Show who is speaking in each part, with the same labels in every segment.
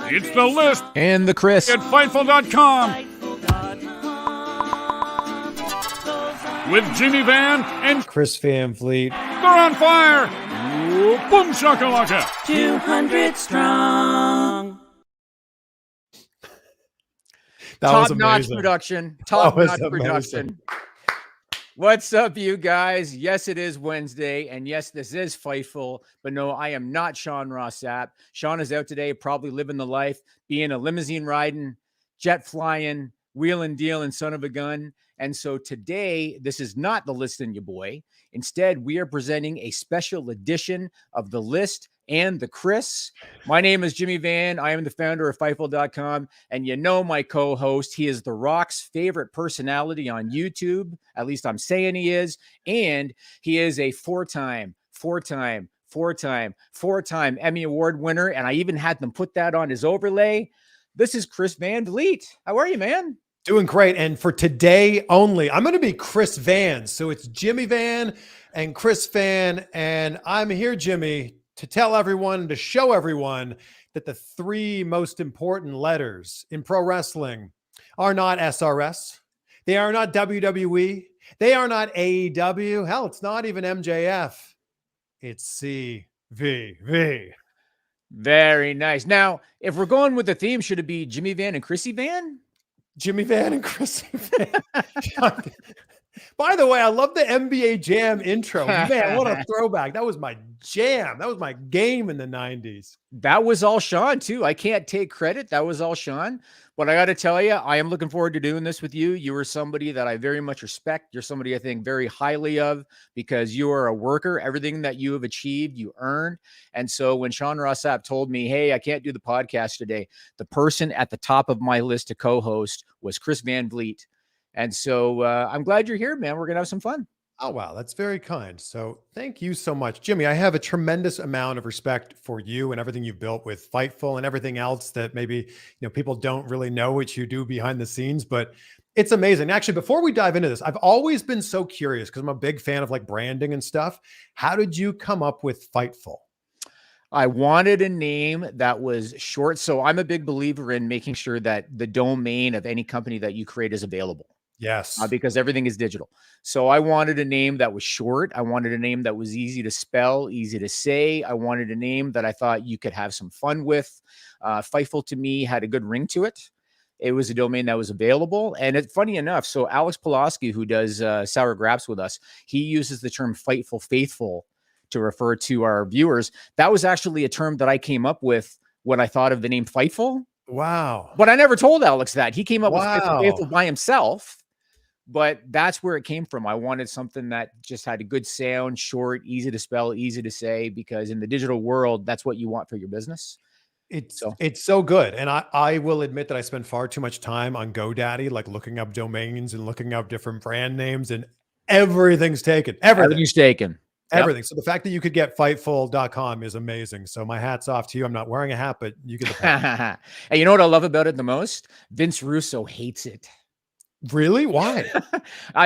Speaker 1: It's the list
Speaker 2: And the Chris.
Speaker 1: at Fightful.com with Jimmy Van and
Speaker 3: Chris Van Vliet.
Speaker 1: they're on fire. Boom shakalaka.
Speaker 4: 200 strong.
Speaker 3: That was
Speaker 2: Top-notch
Speaker 3: amazing.
Speaker 2: production.
Speaker 3: That was
Speaker 2: Top-notch production.
Speaker 3: amazing.
Speaker 2: What's up, you guys? Yes, it is Wednesday, and yes, this is Fightful, but no, I am not Sean Rossap. Sean is out today, probably living the life, being a limousine riding, jet flying, wheeling dealing son of a gun. And so today, this is not the list and your boy. Instead, we are presenting a special edition of the list and the Chris. My name is Jimmy Van. I am the founder of Fightful.com. And you know my co-host, he is The Rock's favorite personality on YouTube. At least I'm saying he is. And he is a four-time Emmy Award winner. And I even had them put that on his overlay. This is Chris Van Vliet. How are you, man?
Speaker 3: Doing great. And for today only, I'm going to be Chris Van. So it's Jimmy Van and Chris Van. And I'm here, Jimmy, to tell everyone, to show everyone that the three most important letters in pro wrestling are not SRS. They are not WWE. They are not AEW. Hell, it's not even MJF. It's CVV.
Speaker 2: Very nice. Now, if we're going with the theme, should it be Jimmy Van and Chrissy Van?
Speaker 3: Jimmy Van and Chrissy Van. By the way, I love the NBA Jam intro. Man, what a throwback. That was my jam. That was my game in the 90s.
Speaker 2: That was all Sean, too. I can't take credit. That was all Sean. But I got to tell you, I am looking forward to doing this with you. You are somebody that I very much respect. You're somebody I think very highly of because you are a worker. Everything that you have achieved, you earned. And so when Sean Rossap told me, hey, I can't do the podcast today, the person at the top of my list to co-host was Chris Van Vliet. And so I'm glad you're here, man. We're going to have some fun.
Speaker 3: Oh, wow. That's very kind. So thank you so much, Jimmy. I have a tremendous amount of respect for you and everything you've built with Fightful and everything else that maybe, people don't really know what you do behind the scenes, but it's amazing. Actually, before we dive into this, I've always been so curious because I'm a big fan of like branding and stuff. How did you come up with Fightful?
Speaker 2: I wanted a name that was short. So I'm a big believer in making sure that the domain of any company that you create is available.
Speaker 3: Yes.
Speaker 2: Because everything is digital. So I wanted a name that was short. I wanted a name that was easy to spell, easy to say. I wanted a name that I thought you could have some fun with. Fightful to me had a good ring to it. It was a domain that was available. And it's funny enough. So Alex Pulaski, who does Sour Graps with us, he uses the term Fightful Faithful to refer to our viewers. That was actually a term that I came up with when I thought of the name Fightful.
Speaker 3: Wow.
Speaker 2: But I never told Alex that. He came up with
Speaker 3: Wow.
Speaker 2: Faithful by himself. But that's where it came from. I wanted something that just had a good sound, short, easy to spell, easy to say, because in the digital world, that's what you want for your business.
Speaker 3: It's so good. And I will admit that I spend far too much time on GoDaddy, like looking up domains and looking up different brand names, and everything's taken.
Speaker 2: Everything's taken.
Speaker 3: Everything. Yep. So the fact that you could get Fightful.com is amazing. So my hat's off to you. I'm not wearing a hat, but you get the hat.
Speaker 2: And you know what I love about it the most? Vince Russo hates it.
Speaker 3: Really? Why?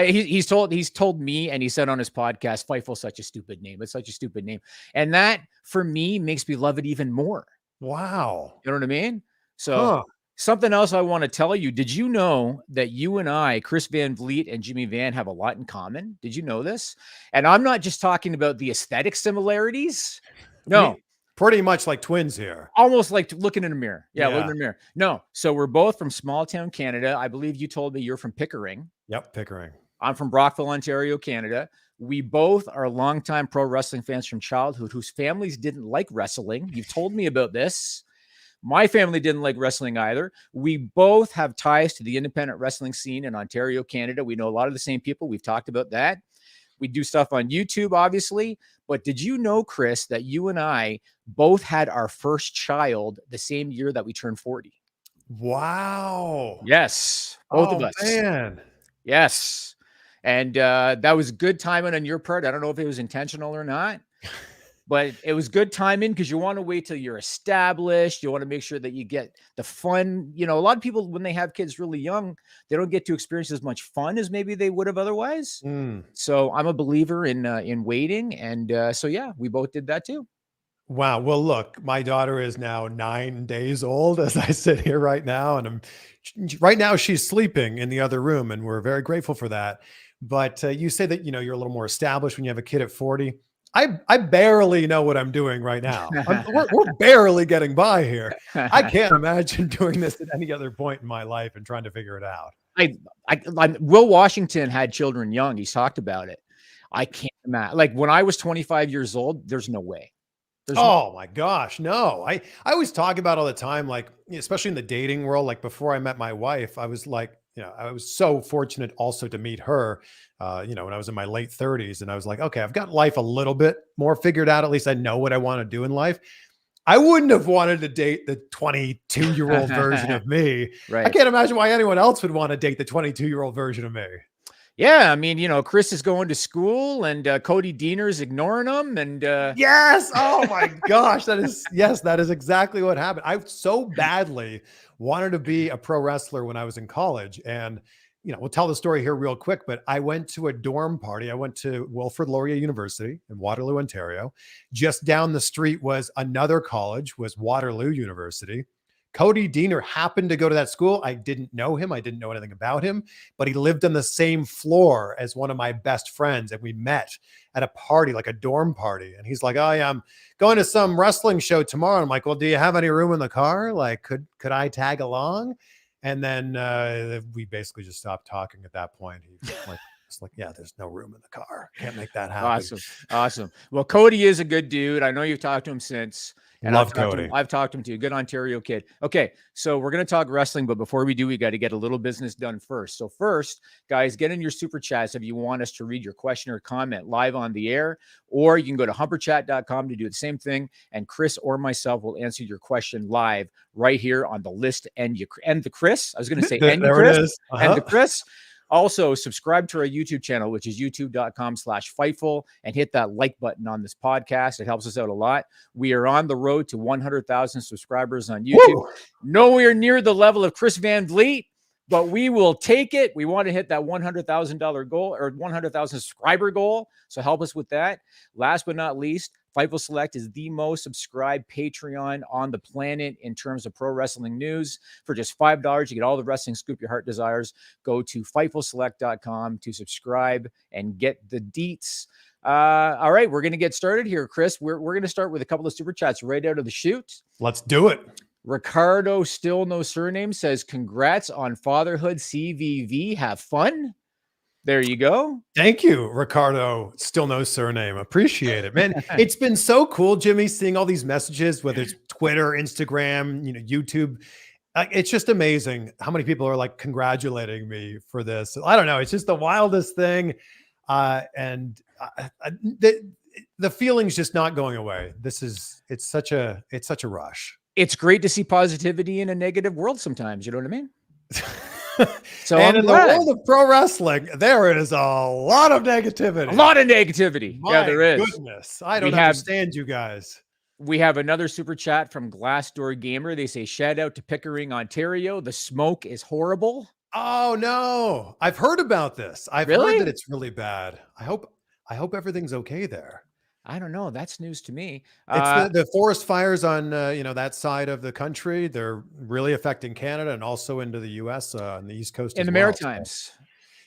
Speaker 2: He's told me, and he said on his podcast, Fightful's such a stupid name. It's such a stupid name. And that for me makes me love it even more.
Speaker 3: Wow.
Speaker 2: You know what I mean? So something else I want to tell you. Did you know that you and I, Chris Van Vliet and Jimmy Van, have a lot in common? Did you know this? And I'm not just talking about the aesthetic similarities. No.
Speaker 3: Pretty much like twins here.
Speaker 2: Almost like looking in a mirror. Yeah, looking in a mirror. No. So we're both from small town Canada. I believe you told me you're from Pickering.
Speaker 3: Yep, Pickering.
Speaker 2: I'm from Brockville, Ontario, Canada. We both are longtime pro wrestling fans from childhood whose families didn't like wrestling. You've told me about this. My family didn't like wrestling either. We both have ties to the independent wrestling scene in Ontario, Canada. We know a lot of the same people. We've talked about that. We do stuff on YouTube, obviously. But did you know, Chris, that you and I both had our first child the same year that we turned 40?
Speaker 3: Wow.
Speaker 2: Yes. Both of us.
Speaker 3: Man.
Speaker 2: Yes. And that was good timing on your part. I don't know if it was intentional or not. But it was good timing because you want to wait till you're established. You want to make sure that you get the fun. You know, a lot of people, when they have kids really young, they don't get to experience as much fun as maybe they would have otherwise. So I'm a believer in waiting. And so, yeah, we both did that too.
Speaker 3: Wow. Well, look, my daughter is now 9 days old as I sit here right now. And right now she's sleeping in the other room, and we're very grateful for that. But you say that, you're a little more established when you have a kid at 40. I barely know what I'm doing right now. We're barely getting by here. I can't imagine doing this at any other point in my life and trying to figure it out.
Speaker 2: Will Washington had children young. He's talked about it. I can't imagine. Like when I was 25 years old, there's no way.
Speaker 3: Oh my gosh, no. I always talk about all the time, like, especially in the dating world, like before I met my wife, I was like, I was so fortunate also to meet her, when I was in my late 30s, and I was like, okay, I've got life a little bit more figured out. At least I know what I want to do in life. I wouldn't have wanted to date the 22-year-old version of me.
Speaker 2: Right.
Speaker 3: I can't imagine why anyone else would want to date the 22-year-old version of me.
Speaker 2: Yeah, I mean, Chris is going to school, and Cody Diener's ignoring him, and
Speaker 3: yes, oh my gosh, that is exactly what happened. I so badly wanted to be a pro wrestler when I was in college, and we'll tell the story here real quick. But I went to a dorm party. I went to Wilfrid Laurier University in Waterloo, Ontario. Just down the street was another college, was Waterloo University. Cody Diener happened to go to that school. I didn't know him. I didn't know anything about him, but he lived on the same floor as one of my best friends. And we met at a party, like a dorm party. And he's like, oh yeah, I'm going to some wrestling show tomorrow. I'm like, well, do you have any room in the car? Like, could I tag along? And then we basically just stopped talking at that point. He was like, yeah, there's no room in the car. Can't make that happen.
Speaker 2: Awesome. Well, Cody is a good dude. I know you've talked to him since. And
Speaker 3: Love Cody.
Speaker 2: I've talked to him too. Good Ontario kid. Okay, so we're going to talk wrestling, but before we do, we got to get a little business done first. So first, guys, get in your super chats if you want us to read your question or comment live on the air, or you can go to humperchat.com to do the same thing, and Chris or myself will answer your question live right here on the list. And the Chris. I was going to say and
Speaker 3: there
Speaker 2: Chris,
Speaker 3: it is.
Speaker 2: and the Chris. Also, subscribe to our YouTube channel, which is youtube.com/Fightful, and hit that like button on this podcast. It helps us out a lot. We are on the road to 100,000 subscribers on YouTube. Woo! Nowhere near the level of Chris Van Vliet, but we will take it. We want to hit that $100,000 goal, or 100,000 subscriber goal. So help us with that. Last but not least, Fightful Select is the most subscribed Patreon on the planet in terms of pro wrestling news. For just $5, you get all the wrestling scoop your heart desires. Go to FightfulSelect.com to subscribe and get the deets. All right, we're going to get started here, Chris. We're going to start with a couple of super chats right out of the chute.
Speaker 3: Let's do it.
Speaker 2: Ricardo, still no surname, says, congrats on fatherhood, CVV. Have fun. There you go.
Speaker 3: Thank you, Ricardo. Still no surname. Appreciate it, man. It's been so cool, Jimmy, seeing all these messages, whether it's Twitter, Instagram, YouTube. It's just amazing how many people are like congratulating me for this. I don't know. It's just the wildest thing. And the feeling's just not going away. It's such a rush.
Speaker 2: It's great to see positivity in a negative world sometimes. You know what I mean?
Speaker 3: So and in the world of pro wrestling, there is a lot of negativity.
Speaker 2: Yeah, there is.
Speaker 3: Goodness, I don't understand you guys.
Speaker 2: We have another super chat from Glassdoor Gamer. They say, shout out to Pickering, Ontario. The smoke is horrible.
Speaker 3: Oh no, I've heard about this. I've heard that it's really bad. I hope everything's okay there.
Speaker 2: I don't know. That's news to me.
Speaker 3: It's the forest fires on that side of the country. They're really affecting Canada and also into the U.S. On the East Coast
Speaker 2: in the Maritimes. So.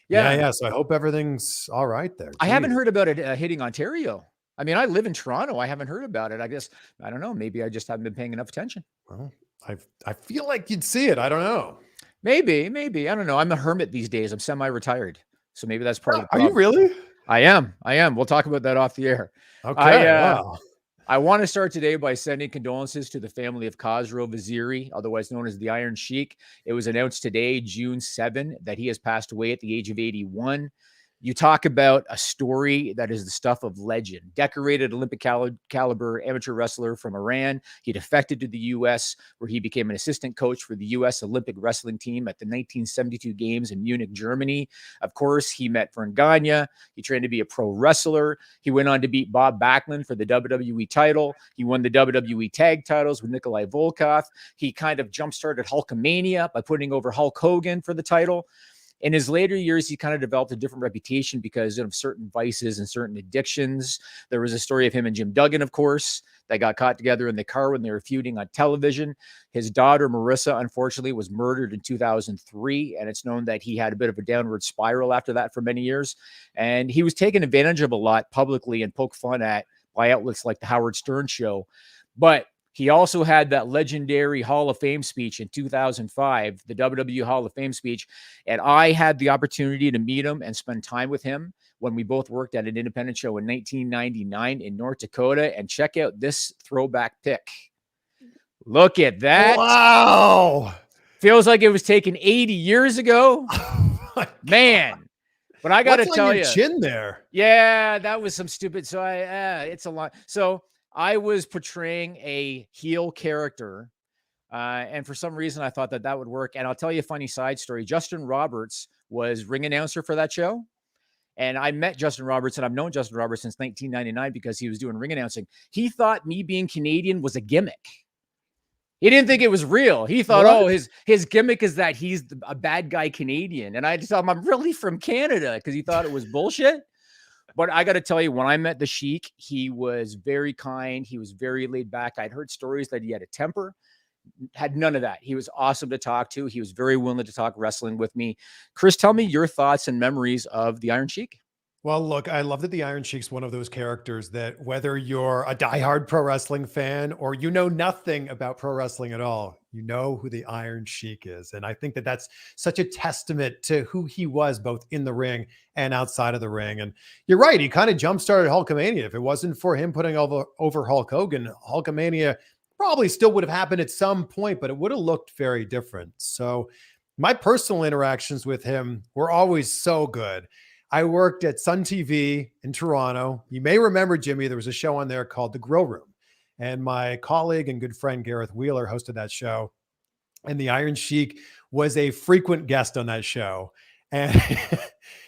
Speaker 3: Yeah. So I hope everything's all right there. Jeez.
Speaker 2: I haven't heard about it hitting Ontario. I mean, I live in Toronto. I haven't heard about it. I guess I don't know. Maybe I just haven't been paying enough attention.
Speaker 3: Well, I feel like you'd see it. I don't know.
Speaker 2: Maybe. I don't know. I'm a hermit these days. I'm semi-retired, so maybe that's part of the problem.
Speaker 3: Are you really?
Speaker 2: I am. We'll talk about that off the air.
Speaker 3: Okay. Wow.
Speaker 2: I want to start today by sending condolences to the family of Khosrow Vaziri, otherwise known as the Iron Sheik. It was announced today, June 7, that he has passed away at the age of 81. You talk about a story that is the stuff of legend. Decorated Olympic caliber amateur wrestler from Iran. He defected to the U.S., where he became an assistant coach for the U.S. Olympic wrestling team at the 1972 Games in Munich, Germany. Of course, he met Vern Gagne. He trained to be a pro wrestler. He went on to beat Bob Backlund for the WWE title. He won the WWE tag titles with Nikolai Volkov. He kind of jump-started Hulkamania by putting over Hulk Hogan for the title. In his later years, he kind of developed a different reputation because of certain vices and certain addictions. There was a story of him and Jim Duggan, of course, that got caught together in the car when they were feuding on television. His daughter, Marissa, unfortunately, was murdered in 2003. And it's known that he had a bit of a downward spiral after that for many years. And he was taken advantage of a lot publicly and poked fun at by outlets like the Howard Stern Show. But he also had that legendary Hall of Fame speech in 2005, the WWE Hall of Fame speech. And I had the opportunity to meet him and spend time with him when we both worked at an independent show in 1999 in North Dakota. And check out this throwback pic. Look at that.
Speaker 3: Wow.
Speaker 2: Feels like it was taken 80 years ago. Man. But I got to tell you,
Speaker 3: chin there.
Speaker 2: Yeah, that was some stupid. So it's a lot. So I was portraying a heel character. And for some reason, I thought that would work. And I'll tell you a funny side story. Justin Roberts was ring announcer for that show. And I met Justin Roberts, and I've known Justin Roberts since 1999 because he was doing ring announcing. He thought me being Canadian was a gimmick. He didn't think it was real. He thought, his gimmick is that he's a bad guy Canadian. And I just told him I'm really from Canada because he thought it was bullshit. But I got to tell you, when I met the Sheik, he was very kind. He was very laid back. I'd heard stories that he had a temper. Had none of that. He was awesome to talk to. He was very willing to talk wrestling with me. Chris, tell me your thoughts and memories of the Iron Sheik.
Speaker 3: Well, look, I love that the Iron Sheik's one of those characters that whether you're a diehard pro wrestling fan or you know nothing about pro wrestling at all, you know who the Iron Sheik is. And I think that that's such a testament to who he was both in the ring and outside of the ring. And you're right. He kind of jump-started Hulkamania. If it wasn't for him putting over Hulk Hogan, Hulkamania probably still would have happened at some point, but it would have looked very different. So my personal interactions with him were always so good. I worked at Sun TV in Toronto. You may remember, Jimmy, there was a show on there called The Grill Room. And my colleague and good friend, Gareth Wheeler, hosted that show. And the Iron Sheik was a frequent guest on that show. And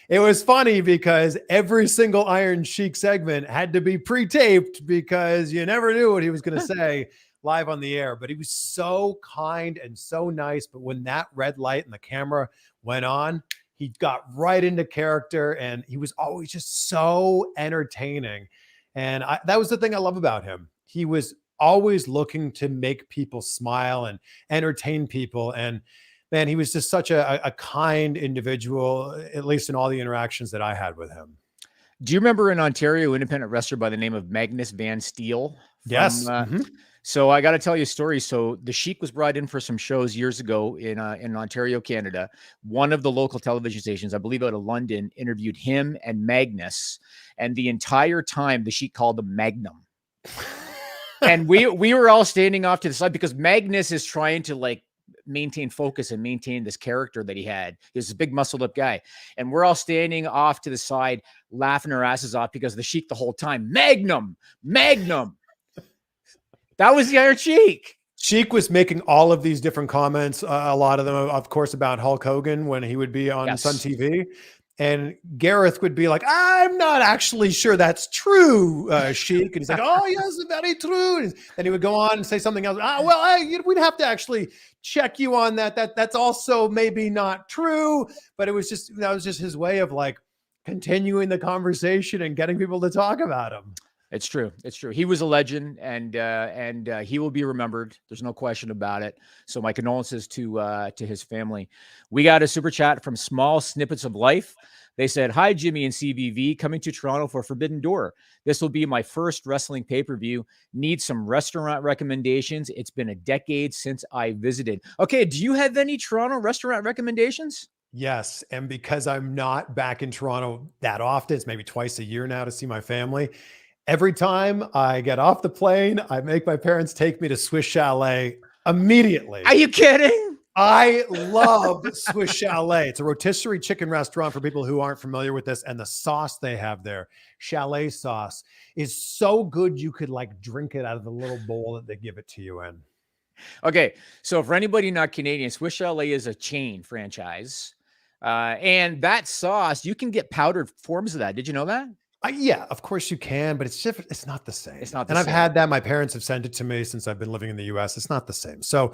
Speaker 3: it was funny because every single Iron Sheik segment had to be pre-taped because you never knew what he was going to say live on the air. But he was so kind and so nice. But when that red light and the camera went on, he got right into character and he was always just so entertaining. And that was the thing I love about him. He was always looking to make people smile and entertain people. And man, he was just such a kind individual, at least in all the interactions that I had with him.
Speaker 2: Do you remember an Ontario independent wrestler by the name of Magnus Van Steel?
Speaker 3: Yes.
Speaker 2: So I got to tell you a story. So the Sheik was brought in for some shows years ago in Ontario, Canada. One of the local television stations, I believe out of London, interviewed him and Magnus. And the entire time, the Sheik called him Magnum. And we were all standing off to the side because Magnus is trying to like maintain focus and maintain this character that he had. He was a big muscled up guy. And we're all standing off to the side, laughing our asses off because the Sheik the whole time, Magnum, Magnum. That was the Iron Sheik.
Speaker 3: Sheik was making all of these different comments, a lot of them, of course, about Hulk Hogan when he would be on Sun TV. And Gareth would be like, I'm not actually sure that's true, Sheik. And he's like, oh, yes, very true. And then he would go on and say something else. We'd have to actually check you on that. That's also maybe not true. But that was just his way of like continuing the conversation and getting people to talk about him.
Speaker 2: It's true. It's true. He was a legend, and he will be remembered. There's no question about it. So my condolences to his family. We got a super chat from Small Snippets of Life. They said, "Hi, Jimmy and CVV, coming to Toronto for Forbidden Door. This will be my first wrestling pay-per-view. Need some restaurant recommendations. It's been a decade since I visited." Okay, do you have any Toronto restaurant recommendations?
Speaker 3: Yes. And because I'm not back in Toronto that often, it's maybe twice a year now to see my family. Every time I get off the plane, I make my parents take me to Swiss Chalet immediately.
Speaker 2: Are you kidding?
Speaker 3: I love Swiss Chalet. It's a rotisserie chicken restaurant for people who aren't familiar with this. And the sauce they have there, chalet sauce, is so good you could like drink it out of the little bowl that they give it to you in.
Speaker 2: Okay. So for anybody not Canadian, Swiss Chalet is a chain franchise. And that sauce, you can get powdered forms of that. Did you know that?
Speaker 3: Yeah, of course you can, but it's different. It's not the same.
Speaker 2: It's not the
Speaker 3: same.
Speaker 2: same.
Speaker 3: I've had that. My parents have sent it to me since I've been living in the US. It's not the same. So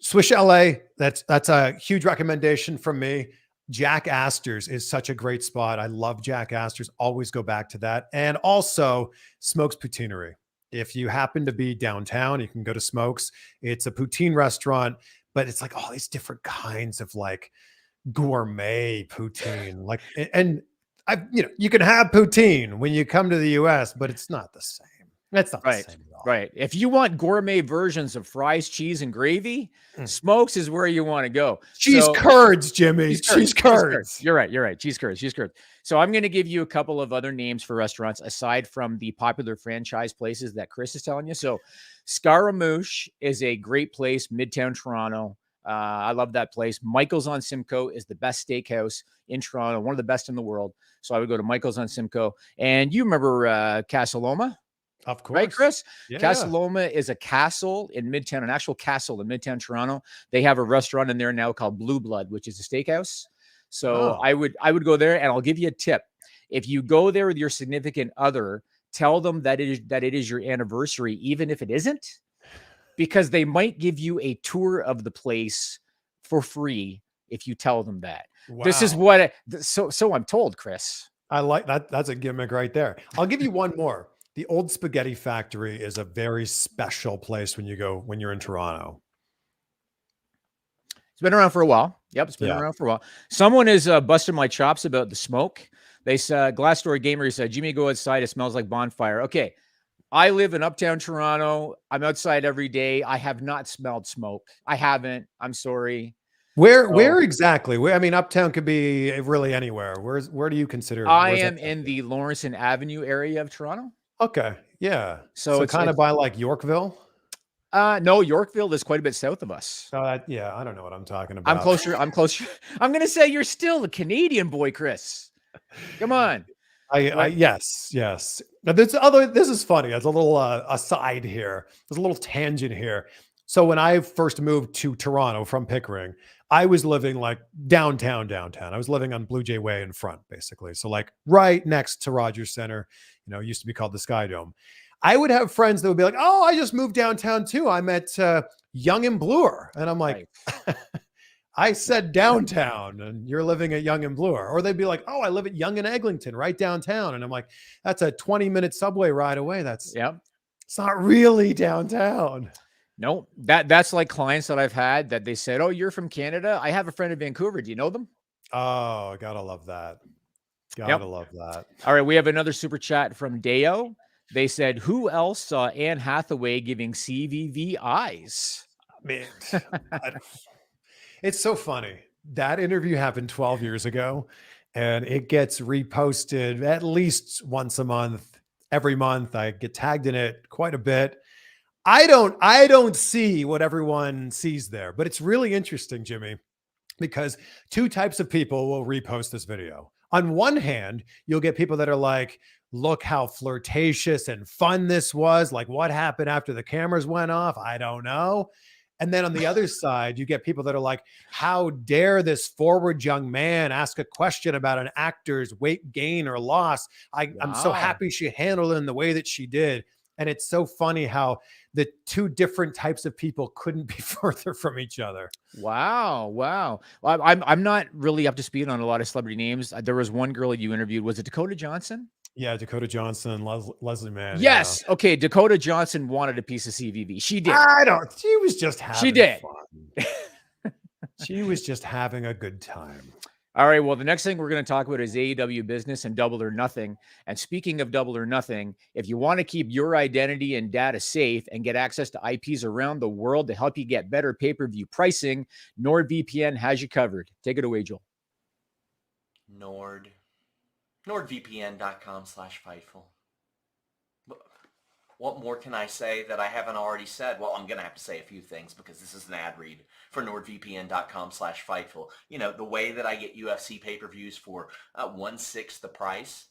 Speaker 3: Swiss Chalet, that's a huge recommendation from me. Jack Astor's is such a great spot. I love Jack Astor's. Always go back to that. And also Smokes Poutineery. If you happen to be downtown, you can go to Smokes. It's a poutine restaurant, but it's like all these different kinds of like gourmet poutine. Like, and you can have poutine when you come to the US, but it's not the same. That's not the
Speaker 2: Right.
Speaker 3: same at all.
Speaker 2: Right. If you want gourmet versions of fries, cheese, and gravy, Smokes is where you want to go.
Speaker 3: Cheese curds, Jimmy. Cheese curds.
Speaker 2: Curds. You're right. You're right. Cheese curds. Cheese curds. So I'm going to give you a couple of other names for restaurants aside from the popular franchise places that Chris is telling you. So Scaramouche is a great place, Midtown Toronto. I love that place. Michael's on Simcoe is the best steakhouse in Toronto, one of the best in the world. So I would go to Michael's on Simcoe. And you remember Casa Loma?
Speaker 3: Of course.
Speaker 2: Right, Chris?
Speaker 3: Yeah.
Speaker 2: Casa Loma is a castle in Midtown, an actual castle in Midtown Toronto. They have a restaurant in there now called Blue Blood, which is a steakhouse. So I would go there, and I'll give you a tip. If you go there with your significant other, tell them that it is your anniversary, even if it isn't, because they might give you a tour of the place for free if you tell them that. Wow. This is what so I'm told, Chris.
Speaker 3: I like that. That's a gimmick right there. I'll give you one more. The Old Spaghetti Factory is a very special place when you're in Toronto.
Speaker 2: It's been around for a while. Yep, it's been around for a while. Someone is busting my chops about the smoke. They said, Glassdoor Gamer said, Jimmy, go outside. It smells like bonfire. Okay, I live in Uptown Toronto. I'm outside every day. I have not smelled smoke. I haven't. I'm sorry.
Speaker 3: Where exactly? I mean, Uptown could be really anywhere. Where do you consider?
Speaker 2: I am in the Lawrence Avenue area of Toronto.
Speaker 3: Okay. Yeah.
Speaker 2: So
Speaker 3: it's kind of by like Yorkville.
Speaker 2: No, Yorkville is quite a bit south of us.
Speaker 3: Oh, I don't know what I'm talking about.
Speaker 2: I'm closer. I'm going to say you're still a Canadian boy, Chris. Come on.
Speaker 3: Yes. Now this is funny. There's a little aside here. There's a little tangent here. So when I first moved to Toronto from Pickering, I was living like downtown. I was living on Blue Jay Way in front, basically. So like right next to Rogers Center, it used to be called the Sky Dome. I would have friends that would be like, oh, I just moved downtown too. I'm at Yonge and Bloor. And I'm like, right. I said downtown and you're living at Yonge and Bloor. Or they'd be like, oh, I live at Yonge and Eglinton right downtown. And I'm like, that's a 20-minute subway ride away. It's not really downtown.
Speaker 2: No, that's like clients that I've had that they said, oh, you're from Canada. I have a friend in Vancouver. Do you know them?
Speaker 3: Oh, gotta love that. Gotta love that.
Speaker 2: All right. We have another super chat from Deo. They said, who else saw Anne Hathaway giving CVV eyes?
Speaker 3: Man, it's so funny. That interview happened 12 years ago and it gets reposted at least once a month. Every month I get tagged in it quite a bit. I don't see what everyone sees there, but it's really interesting, Jimmy, because two types of people will repost this video. On one hand, you'll get people that are like, look how flirtatious and fun this was. Like what happened after the cameras went off? I don't know. And then on the other side, you get people that are like, how dare this forward young man ask a question about an actor's weight gain or loss? I'm so happy she handled it in the way that she did. And it's so funny how the two different types of people couldn't be further from each other.
Speaker 2: Wow. Well, I'm not really up to speed on a lot of celebrity names. There was one girl you interviewed. Was it Dakota Johnson?
Speaker 3: Yeah, Dakota Johnson and Leslie Mann.
Speaker 2: Yes. Yeah. Okay. Dakota Johnson wanted a piece of CVV. She did.
Speaker 3: She was just having fun. She was just having a good time.
Speaker 2: All right. Well, the next thing we're going to talk about is AEW business and Double or Nothing. And speaking of Double or Nothing, if you want to keep your identity and data safe and get access to IPs around the world to help you get better pay-per-view pricing, NordVPN has you covered. Take it away, Joel.
Speaker 5: NordVPN.com/Fightful. What more can I say that I haven't already said? Well, I'm going to have to say a few things because this is an ad read for NordVPN.com/Fightful. The way that I get UFC pay-per-views for 1/6 the price,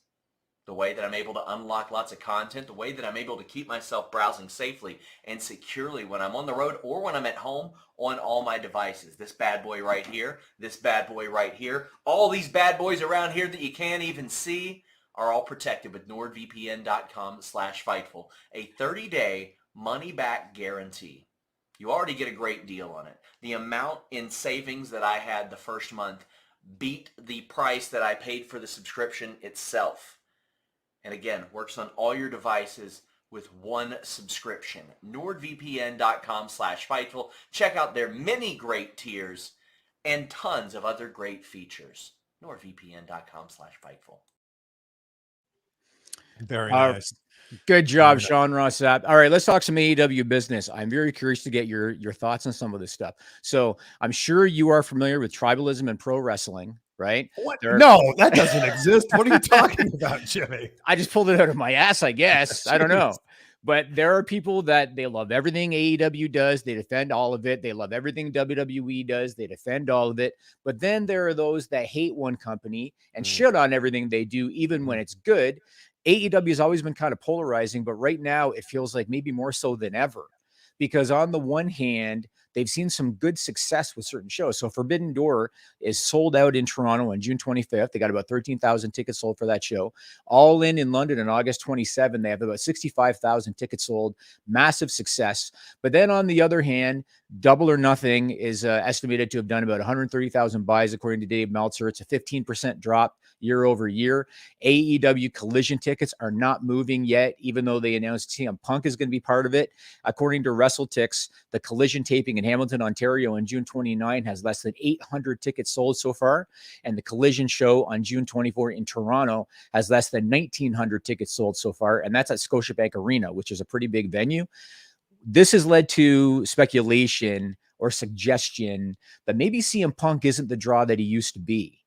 Speaker 5: the way that I'm able to unlock lots of content, the way that I'm able to keep myself browsing safely and securely when I'm on the road or when I'm at home on all my devices. This bad boy right here, this bad boy right here, all these bad boys around here that you can't even see are all protected with NordVPN.com/Fightful, a 30-day money-back guarantee. You already get a great deal on it. The amount in savings that I had the first month beat the price that I paid for the subscription itself. And again, works on all your devices with one subscription. NordVPN.com/Fightful. Check out their many great tiers and tons of other great features. NordVPN.com/Fightful.
Speaker 3: Very nice.
Speaker 2: Good job, Sean Ross Sapp. All right, let's talk some AEW business. I'm very curious to get your thoughts on some of this stuff. So I'm sure you are familiar with tribalism and pro wrestling, right?
Speaker 3: What? No, that doesn't exist. What are you talking about, Jimmy?
Speaker 2: I just pulled it out of my ass, I guess. I don't know. But there are people that they love everything AEW does. They defend all of it. They love everything WWE does. They defend all of it. But then there are those that hate one company and shit on everything they do, even when it's good. AEW has always been kind of polarizing, but right now it feels like maybe more so than ever. Because on the one hand, they've seen some good success with certain shows. So Forbidden Door is sold out in Toronto on June 25th. They got about 13,000 tickets sold for that show. All in London on August 27th, they have about 65,000 tickets sold. Massive success. But then on the other hand, Double or Nothing is estimated to have done about 130,000 buys, according to Dave Meltzer. It's a 15% drop year over year. AEW Collision tickets are not moving yet, even though they announced CM Punk is going to be part of it. According to WrestleTix, the Collision taping in Hamilton, Ontario on June 29 has less than 800 tickets sold so far. And the Collision show on June 24 in Toronto has less than 1,900 tickets sold so far. And that's at Scotiabank Arena, which is a pretty big venue. This has led to speculation or suggestion that maybe CM Punk isn't the draw that he used to be.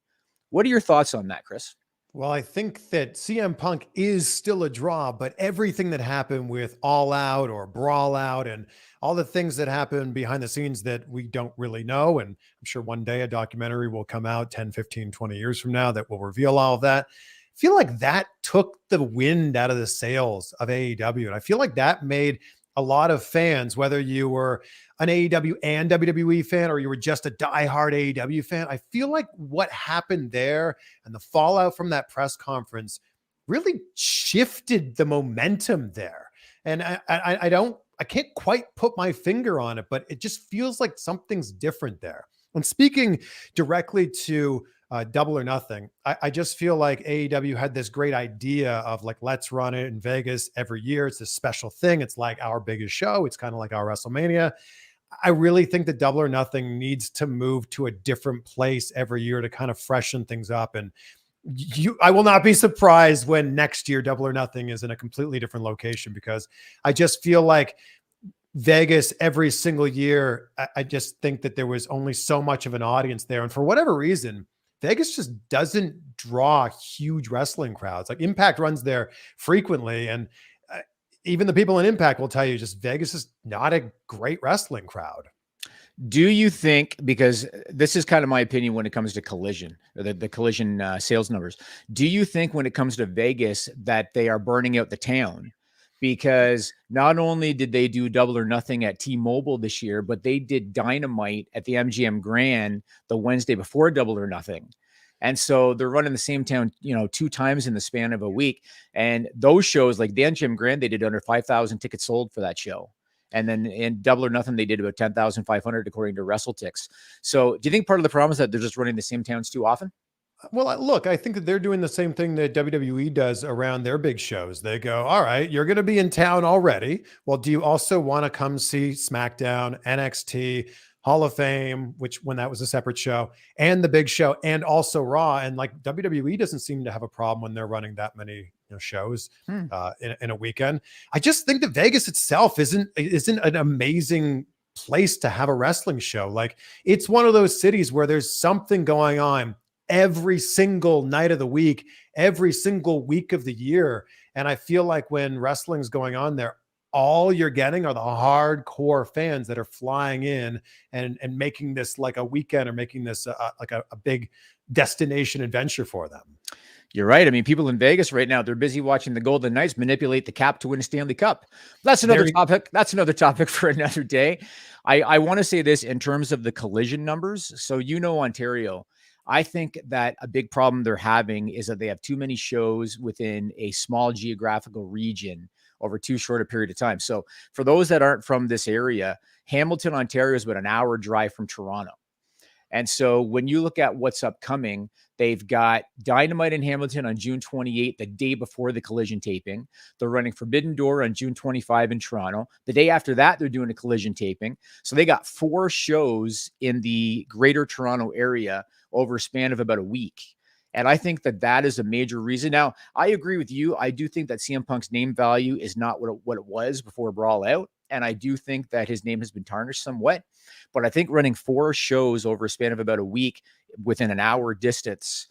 Speaker 2: What are your thoughts on that, Chris?
Speaker 3: Well, I think that CM Punk is still a draw, but everything that happened with All Out or Brawl Out and all the things that happen behind the scenes that we don't really know, and I'm sure one day a documentary will come out 10, 15, 20 years from now that will reveal all of that. I feel like that took the wind out of the sails of AEW. And I feel like that made a lot of fans, whether you were an AEW and WWE fan or you were just a diehard AEW fan, I feel like what happened there and the fallout from that press conference really shifted the momentum there. And I can't quite put my finger on it, but it just feels like something's different there. And speaking directly to Double or Nothing, I just feel like AEW had this great idea of like, let's run it in Vegas every year. It's a special thing. It's like our biggest show. It's kind of like our WrestleMania. I really think that Double or Nothing needs to move to a different place every year to kind of freshen things up. And I will not be surprised when next year Double or Nothing is in a completely different location, because I just feel like Vegas every single year, I just think that there was only so much of an audience there. And for whatever reason, Vegas just doesn't draw huge wrestling crowds. Like Impact runs there frequently. And even the people in Impact will tell you just Vegas is not a great wrestling crowd.
Speaker 2: Do you think, because this is kind of my opinion when it comes to Collision, the Collision sales numbers, do you think when it comes to Vegas that they are burning out the town? Because not only did they do Double or Nothing at T-Mobile this year, but they did Dynamite at the MGM Grand the Wednesday before Double or Nothing. And so they're running the same town, 2 times in the span of a week. And those shows, like the MGM Grand, they did under 5,000 tickets sold for that show. And then in Double or Nothing, they did about 10,500 according to WrestleTix. So do you think part of the problem is that they're just running the same towns too often?
Speaker 3: Well, look, I think that they're doing the same thing that WWE does around their big shows. They go, all right, you're going to be in town already. Well, do you also want to come see SmackDown, NXT, Hall of Fame, which when that was a separate show, and the big show, and also Raw? And like WWE doesn't seem to have a problem when they're running that many shows in a weekend. I just think that Vegas itself isn't an amazing place to have a wrestling show. Like it's one of those cities where there's something going on every single night of the week, every single week of the year. And I feel like when wrestling's going on there, all you're getting are the hardcore fans that are flying in and making this like a weekend, or making this like a big destination adventure for them.
Speaker 2: You're right. I mean, people in Vegas right now, they're busy watching the Golden Knights manipulate the cap to win a Stanley Cup. That's another topic. That's another topic for another day. I want to say this in terms of the Collision numbers. So, Ontario, I think that a big problem they're having is that they have too many shows within a small geographical region over too short a period of time. So for those that aren't from this area, Hamilton, Ontario is about an hour drive from Toronto. And so when you look at what's upcoming, they've got Dynamite in Hamilton on June 28th, the day before the Collision taping. They're running Forbidden Door on June 25 in Toronto. The day after that, they're doing a Collision taping. So they got 4 shows in the greater Toronto area over a span of about a week. And I think that that is a major reason. Now, I agree with you. I do think that CM Punk's name value is not what it was before Brawl Out. And I do think that his name has been tarnished somewhat. But I think running 4 shows over a span of about a week within an hour distance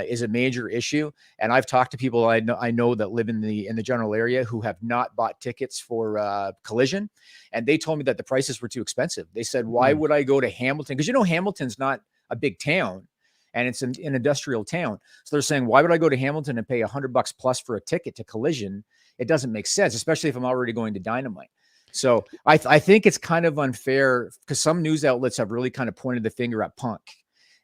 Speaker 2: is a major issue. And I've talked to people I know that live in the general area who have not bought tickets for Collision. And they told me that the prices were too expensive. They said, why would I go to Hamilton? Because, Hamilton's not a big town. And it's an industrial town. So they're saying, why would I go to Hamilton and pay $100 plus for a ticket to Collision? It doesn't make sense, especially if I'm already going to Dynamite. So I think it's kind of unfair because some news outlets have really kind of pointed the finger at Punk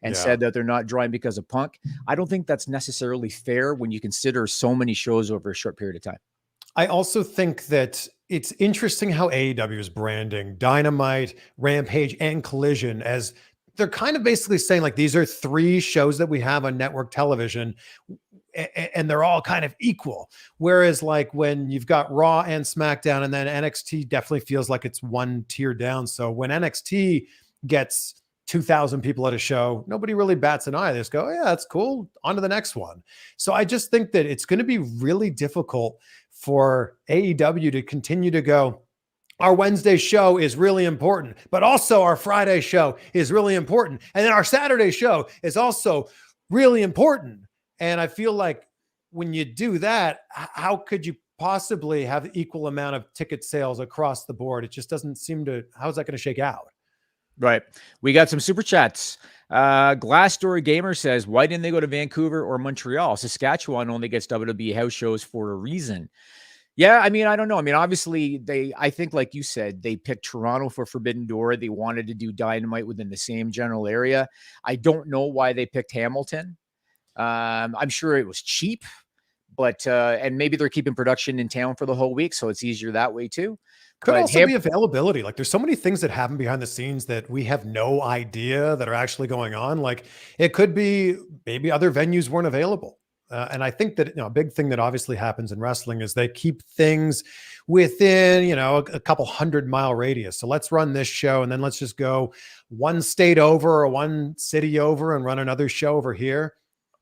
Speaker 2: and said that they're not drawing because of Punk. I don't think that's necessarily fair when you consider so many shows over a short period of time.
Speaker 3: I also think that it's interesting how AEW is branding Dynamite, Rampage, and Collision as they're kind of basically saying like, these are 3 shows that we have on network television and they're all kind of equal. Whereas like when you've got Raw and SmackDown and then NXT definitely feels like it's one tier down. So when NXT gets 2,000 people at a show, nobody really bats an eye. They just go, oh, yeah, that's cool. On to the next one. So I just think that it's going to be really difficult for AEW to continue to go, our Wednesday show is really important, but also our Friday show is really important. And then our Saturday show is also really important. And I feel like when you do that, how could you possibly have equal amount of ticket sales across the board? It just doesn't seem to, how's that going to shake out?
Speaker 2: Right. We got some super chats. Glassdoor Gamer says, why didn't they go to Vancouver or Montreal? Saskatchewan only gets WWE house shows for a reason. Yeah, I mean, I don't know. I mean, obviously, I think, like you said, they picked Toronto for Forbidden Door. They wanted to do Dynamite within the same general area. I don't know why they picked Hamilton. I'm sure it was cheap, but and maybe they're keeping production in town for the whole week, so it's easier that way too.
Speaker 3: Could also be availability. Like there's so many things that happen behind the scenes that we have no idea that are actually going on. Like it could be maybe other venues weren't available. And I think that, a big thing that obviously happens in wrestling is they keep things within, a couple 100-mile radius. So let's run this show and then let's just go one state over or one city over and run another show over here.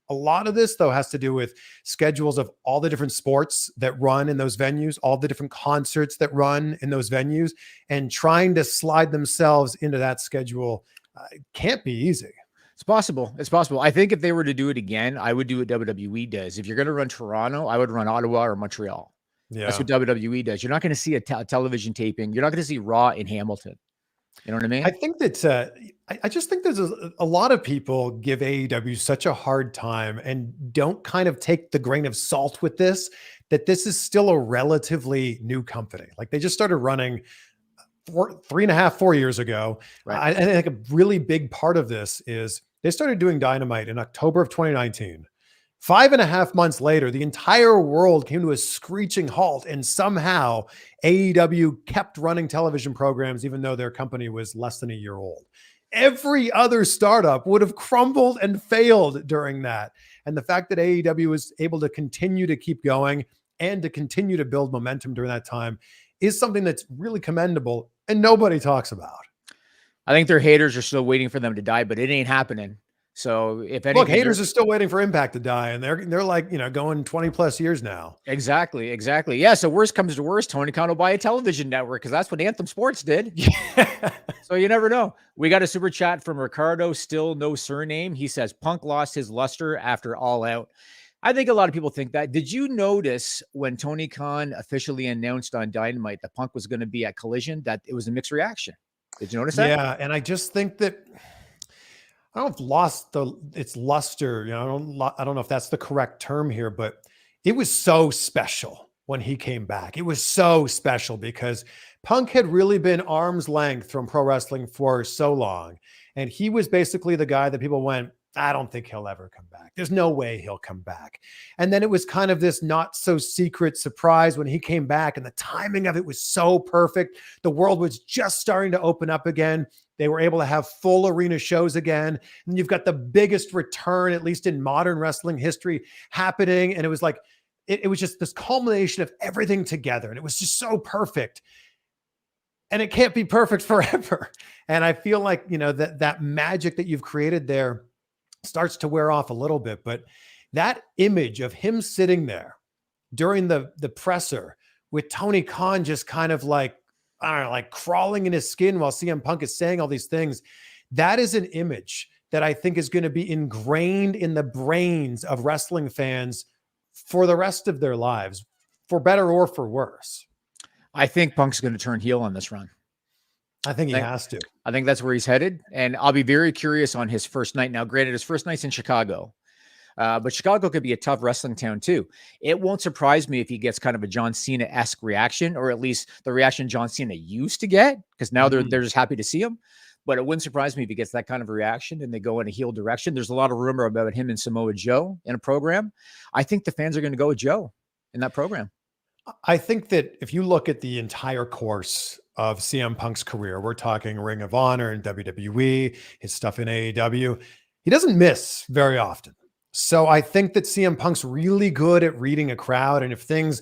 Speaker 3: A lot of this, though, has to do with schedules of all the different sports that run in those venues, all the different concerts that run in those venues, and trying to slide themselves into that schedule can't be easy.
Speaker 2: It's possible. It's possible. I think if they were to do it again, I would do what WWE does. If you're going to run Toronto, I would run Ottawa or Montreal. Yeah. That's what WWE does. You're not going to see a television taping. You're not going to see Raw in Hamilton. You know what I mean?
Speaker 3: I think that I just think there's a lot of people give AEW such a hard time and don't kind of take the grain of salt with this, that this is still a relatively new company. Like they just started running 4 years ago. Right. I think a really big part of this is they started doing Dynamite in October of 2019. 5.5 months later, the entire world came to a screeching halt, and somehow AEW kept running television programs, even though their company was less than a year old. Every other startup would have crumbled and failed during that. And the fact that AEW was able to continue to keep going and to continue to build momentum during that time is something that's really commendable and nobody talks about.
Speaker 2: I think their haters are still waiting for them to die, but it ain't happening. So if anything,
Speaker 3: look, haters are still waiting for Impact to die, and they're like, going 20 plus years now.
Speaker 2: Exactly. Yeah. So worst comes to worst, Tony Khan will buy a television network because that's what Anthem Sports did. Yeah. So you never know. We got a super chat from Ricardo, still no surname. He says Punk lost his luster after All Out. I think a lot of people think that. Did you notice when Tony Khan officially announced on Dynamite that Punk was going to be at Collision, that it was a mixed reaction? Did you notice that?
Speaker 3: Yeah, and I just think that I don't know if lost its luster. I don't know if that's the correct term here, but it was so special when he came back. It was so special because Punk had really been arm's length from pro wrestling for so long. And he was basically the guy that people went, I don't think he'll ever come back. There's no way he'll come back. And then it was kind of this not so secret surprise when he came back, and the timing of it was so perfect. The world was just starting to open up again. They were able to have full arena shows again. And you've got the biggest return, at least in modern wrestling history, happening. And it was like, it was just this culmination of everything together. And it was just so perfect. And it can't be perfect forever. And I feel like, you know, that magic that you've created there starts to wear off a little bit. But that image of him sitting there during the presser with Tony Khan just kind of like, I don't know, like crawling in his skin while CM Punk is saying all these things, that is an image that I think is going to be ingrained in the brains of wrestling fans for the rest of their lives, for better or for worse.
Speaker 2: I think Punk's going to turn heel on this run.
Speaker 3: I think he has to.
Speaker 2: I think that's where he's headed. And I'll be very curious on his first night. Now, granted, his first night's in Chicago. But Chicago could be a tough wrestling town too. It won't surprise me if he gets kind of a John Cena-esque reaction, or at least the reaction John Cena used to get, because now they're just happy to see him. But it wouldn't surprise me if he gets that kind of reaction and they go in a heel direction. There's a lot of rumor about him and Samoa Joe in a program. I think the fans are going to go with Joe in that program.
Speaker 3: I think that if you look at the entire course of CM Punk's career, we're talking Ring of Honor and WWE, his stuff in AEW, he doesn't miss very often. So I think that CM Punk's really good at reading a crowd. And if things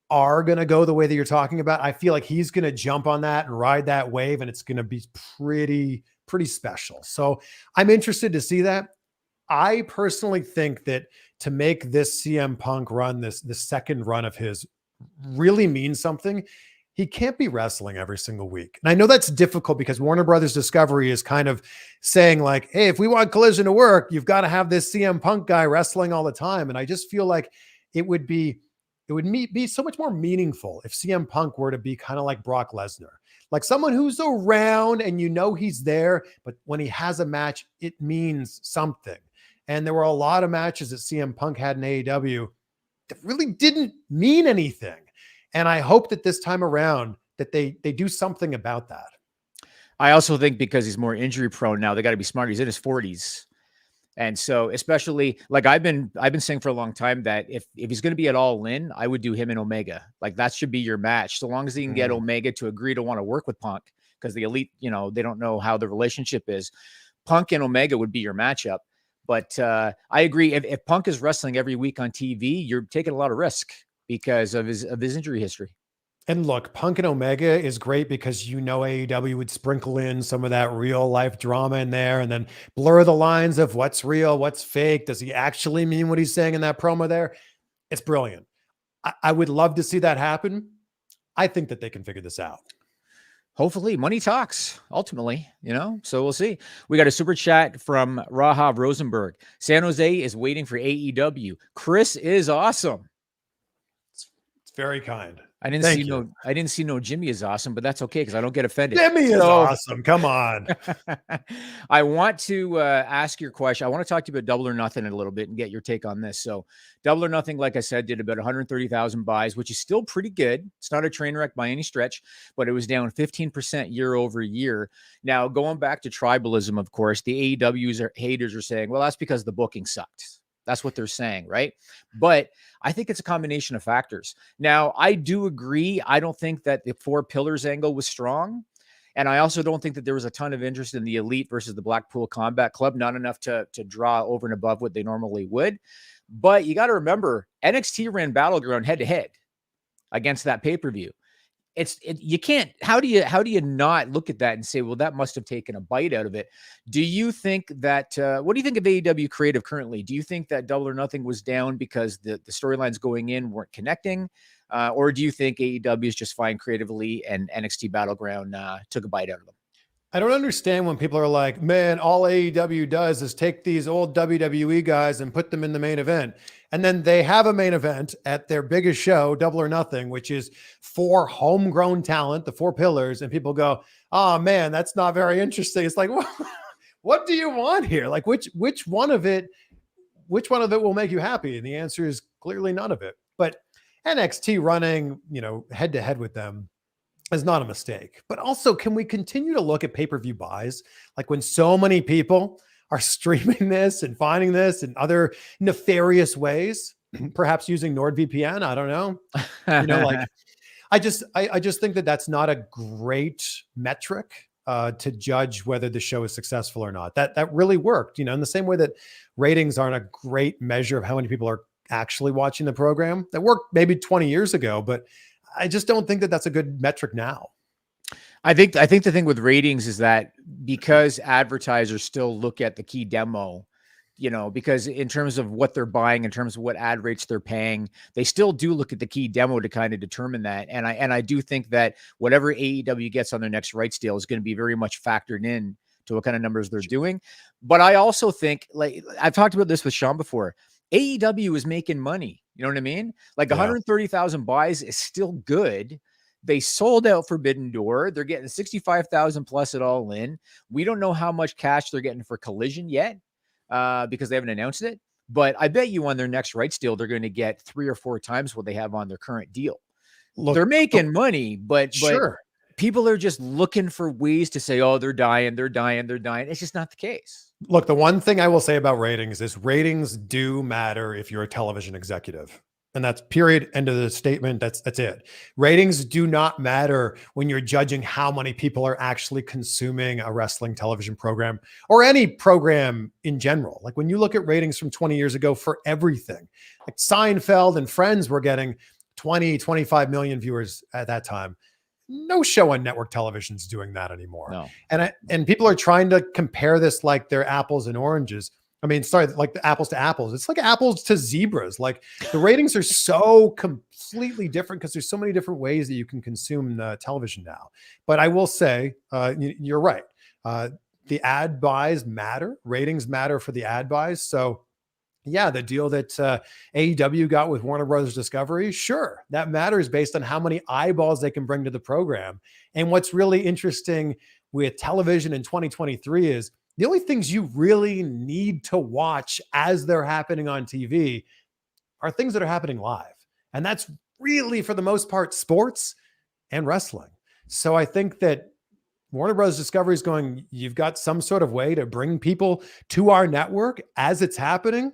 Speaker 3: are going to go the way that you're talking about, I feel like he's going to jump on that and ride that wave. And it's going to be pretty special. So I'm interested to see that. I personally think that to make this CM Punk run, the second run of his, really means something, he can't be wrestling every single week. And I know that's difficult because Warner Brothers Discovery is kind of saying like, hey, if we want Collision to work, you've got to have this CM Punk guy wrestling all the time. And I just feel like it would be so much more meaningful if CM Punk were to be kind of like Brock Lesnar, like someone who's around and you know he's there, but when he has a match, it means something. And there were a lot of matches that CM Punk had in AEW that really didn't mean anything. And I hope that this time around that they do something about that.
Speaker 2: I also think because he's more injury prone now, they got to be smart. He's in his 40s. And so especially like I've been saying for a long time that if he's going to be at All In, I would do him and Omega. Like that should be your match. So long as he can get Omega to agree to want to work with Punk, because the Elite, you know, they don't know how the relationship is. Punk and Omega would be your matchup. But I agree. If Punk is wrestling every week on TV, you're taking a lot of risk because of his injury history.
Speaker 3: And look, Punk and Omega is great because you know AEW would sprinkle in some of that real life drama in there and then blur the lines of what's real, what's fake. Does he actually mean what he's saying in that promo there? It's brilliant. I would love to see that happen. I think that they can figure this out.
Speaker 2: Hopefully money talks ultimately, you know, so we'll see. We got a super chat from Rahav Rosenberg. San Jose is waiting for AEW. Chris is awesome.
Speaker 3: It's very kind.
Speaker 2: I didn't see no Jimmy is awesome, but that's okay because I don't get offended.
Speaker 3: Jimmy is awesome. Come on.
Speaker 2: I want to ask your question. I want to talk to you about Double or Nothing in a little bit and get your take on this. So Double or Nothing, like I said, did about 130,000 buys, which is still pretty good. It's not a train wreck by any stretch, but it was down 15% year over year. Now, going back to tribalism, of course, the AEW haters are saying, well, that's because the booking sucked. That's what they're saying, right? But I think it's a combination of factors. Now, I do agree. I don't think that the 4 pillars angle was strong. And I also don't think that there was a ton of interest in the Elite versus the Blackpool Combat Club, not enough to draw over and above what they normally would. But you got to remember, NXT ran Battleground head-to-head against that pay-per-view. You can't, how do you not look at that and say, well, that must have taken a bite out of it? Do you think that, what do you think of AEW creative currently? Do you think that Double or Nothing was down because the storylines going in weren't connecting? Or do you think AEW is just fine creatively and NXT Battleground took a bite out of them?
Speaker 3: I don't understand when people are like, man, all AEW does is take these old WWE guys and put them in the main event. And then they have a main event at their biggest show, Double or Nothing, which is 4 homegrown talent, the 4 pillars. And people go, oh man, that's not very interesting. It's like, what do you want here? Like which one of it will make you happy? And the answer is clearly none of it. But NXT running, head to head with them is not a mistake. But also, can we continue to look at pay-per-view buys? Like when so many people are streaming this and finding this in other nefarious ways, perhaps using NordVPN. I don't know. I just think that that's not a great metric to judge whether the show is successful or not. That really worked, in the same way that ratings aren't a great measure of how many people are actually watching the program. That worked maybe 20 years ago, but I just don't think that that's a good metric now.
Speaker 2: I think the thing with ratings is that because advertisers still look at the key demo, because in terms of what they're buying, in terms of what ad rates they're paying, they still do look at the key demo to kind of determine that. And I do think that whatever AEW gets on their next rights deal is going to be very much factored in to what kind of numbers they're doing. But I also think, like I've talked about this with Sean before, AEW is making money. You know what I mean? Like 130,000 buys is still good. They sold out Forbidden Door. They're getting 65,000 plus it all in. We don't know how much cash they're getting for Collision yet because they haven't announced it. But I bet you on their next rights deal, they're going to get 3 or 4 times what they have on their current deal. Look, they're making money, but people are just looking for ways to say, oh, they're dying. It's just not the case.
Speaker 3: Look, the one thing I will say about ratings is ratings do matter if you're a television executive. And that's period, end of the statement. That's it. Ratings do not matter when you're judging how many people are actually consuming a wrestling television program or any program in general. Like when you look at ratings from 20 years ago for everything, like Seinfeld and Friends were getting 20, 25 million viewers at that time. No show on network television is doing that anymore.
Speaker 2: No.
Speaker 3: And people are trying to compare this like they're apples and oranges. I mean, sorry, like the apples to apples. It's like apples to zebras. Like the ratings are so completely different because there's so many different ways that you can consume television now. But I will say, you're right. The ad buys matter. Ratings matter for the ad buys. So yeah, the deal that AEW got with Warner Brothers Discovery, sure, that matters based on how many eyeballs they can bring to the program. And what's really interesting with television in 2023 is the only things you really need to watch as they're happening on TV are things that are happening live. And that's really, for the most part, sports and wrestling. So I think that Warner Bros. Discovery is going, you've got some sort of way to bring people to our network as it's happening.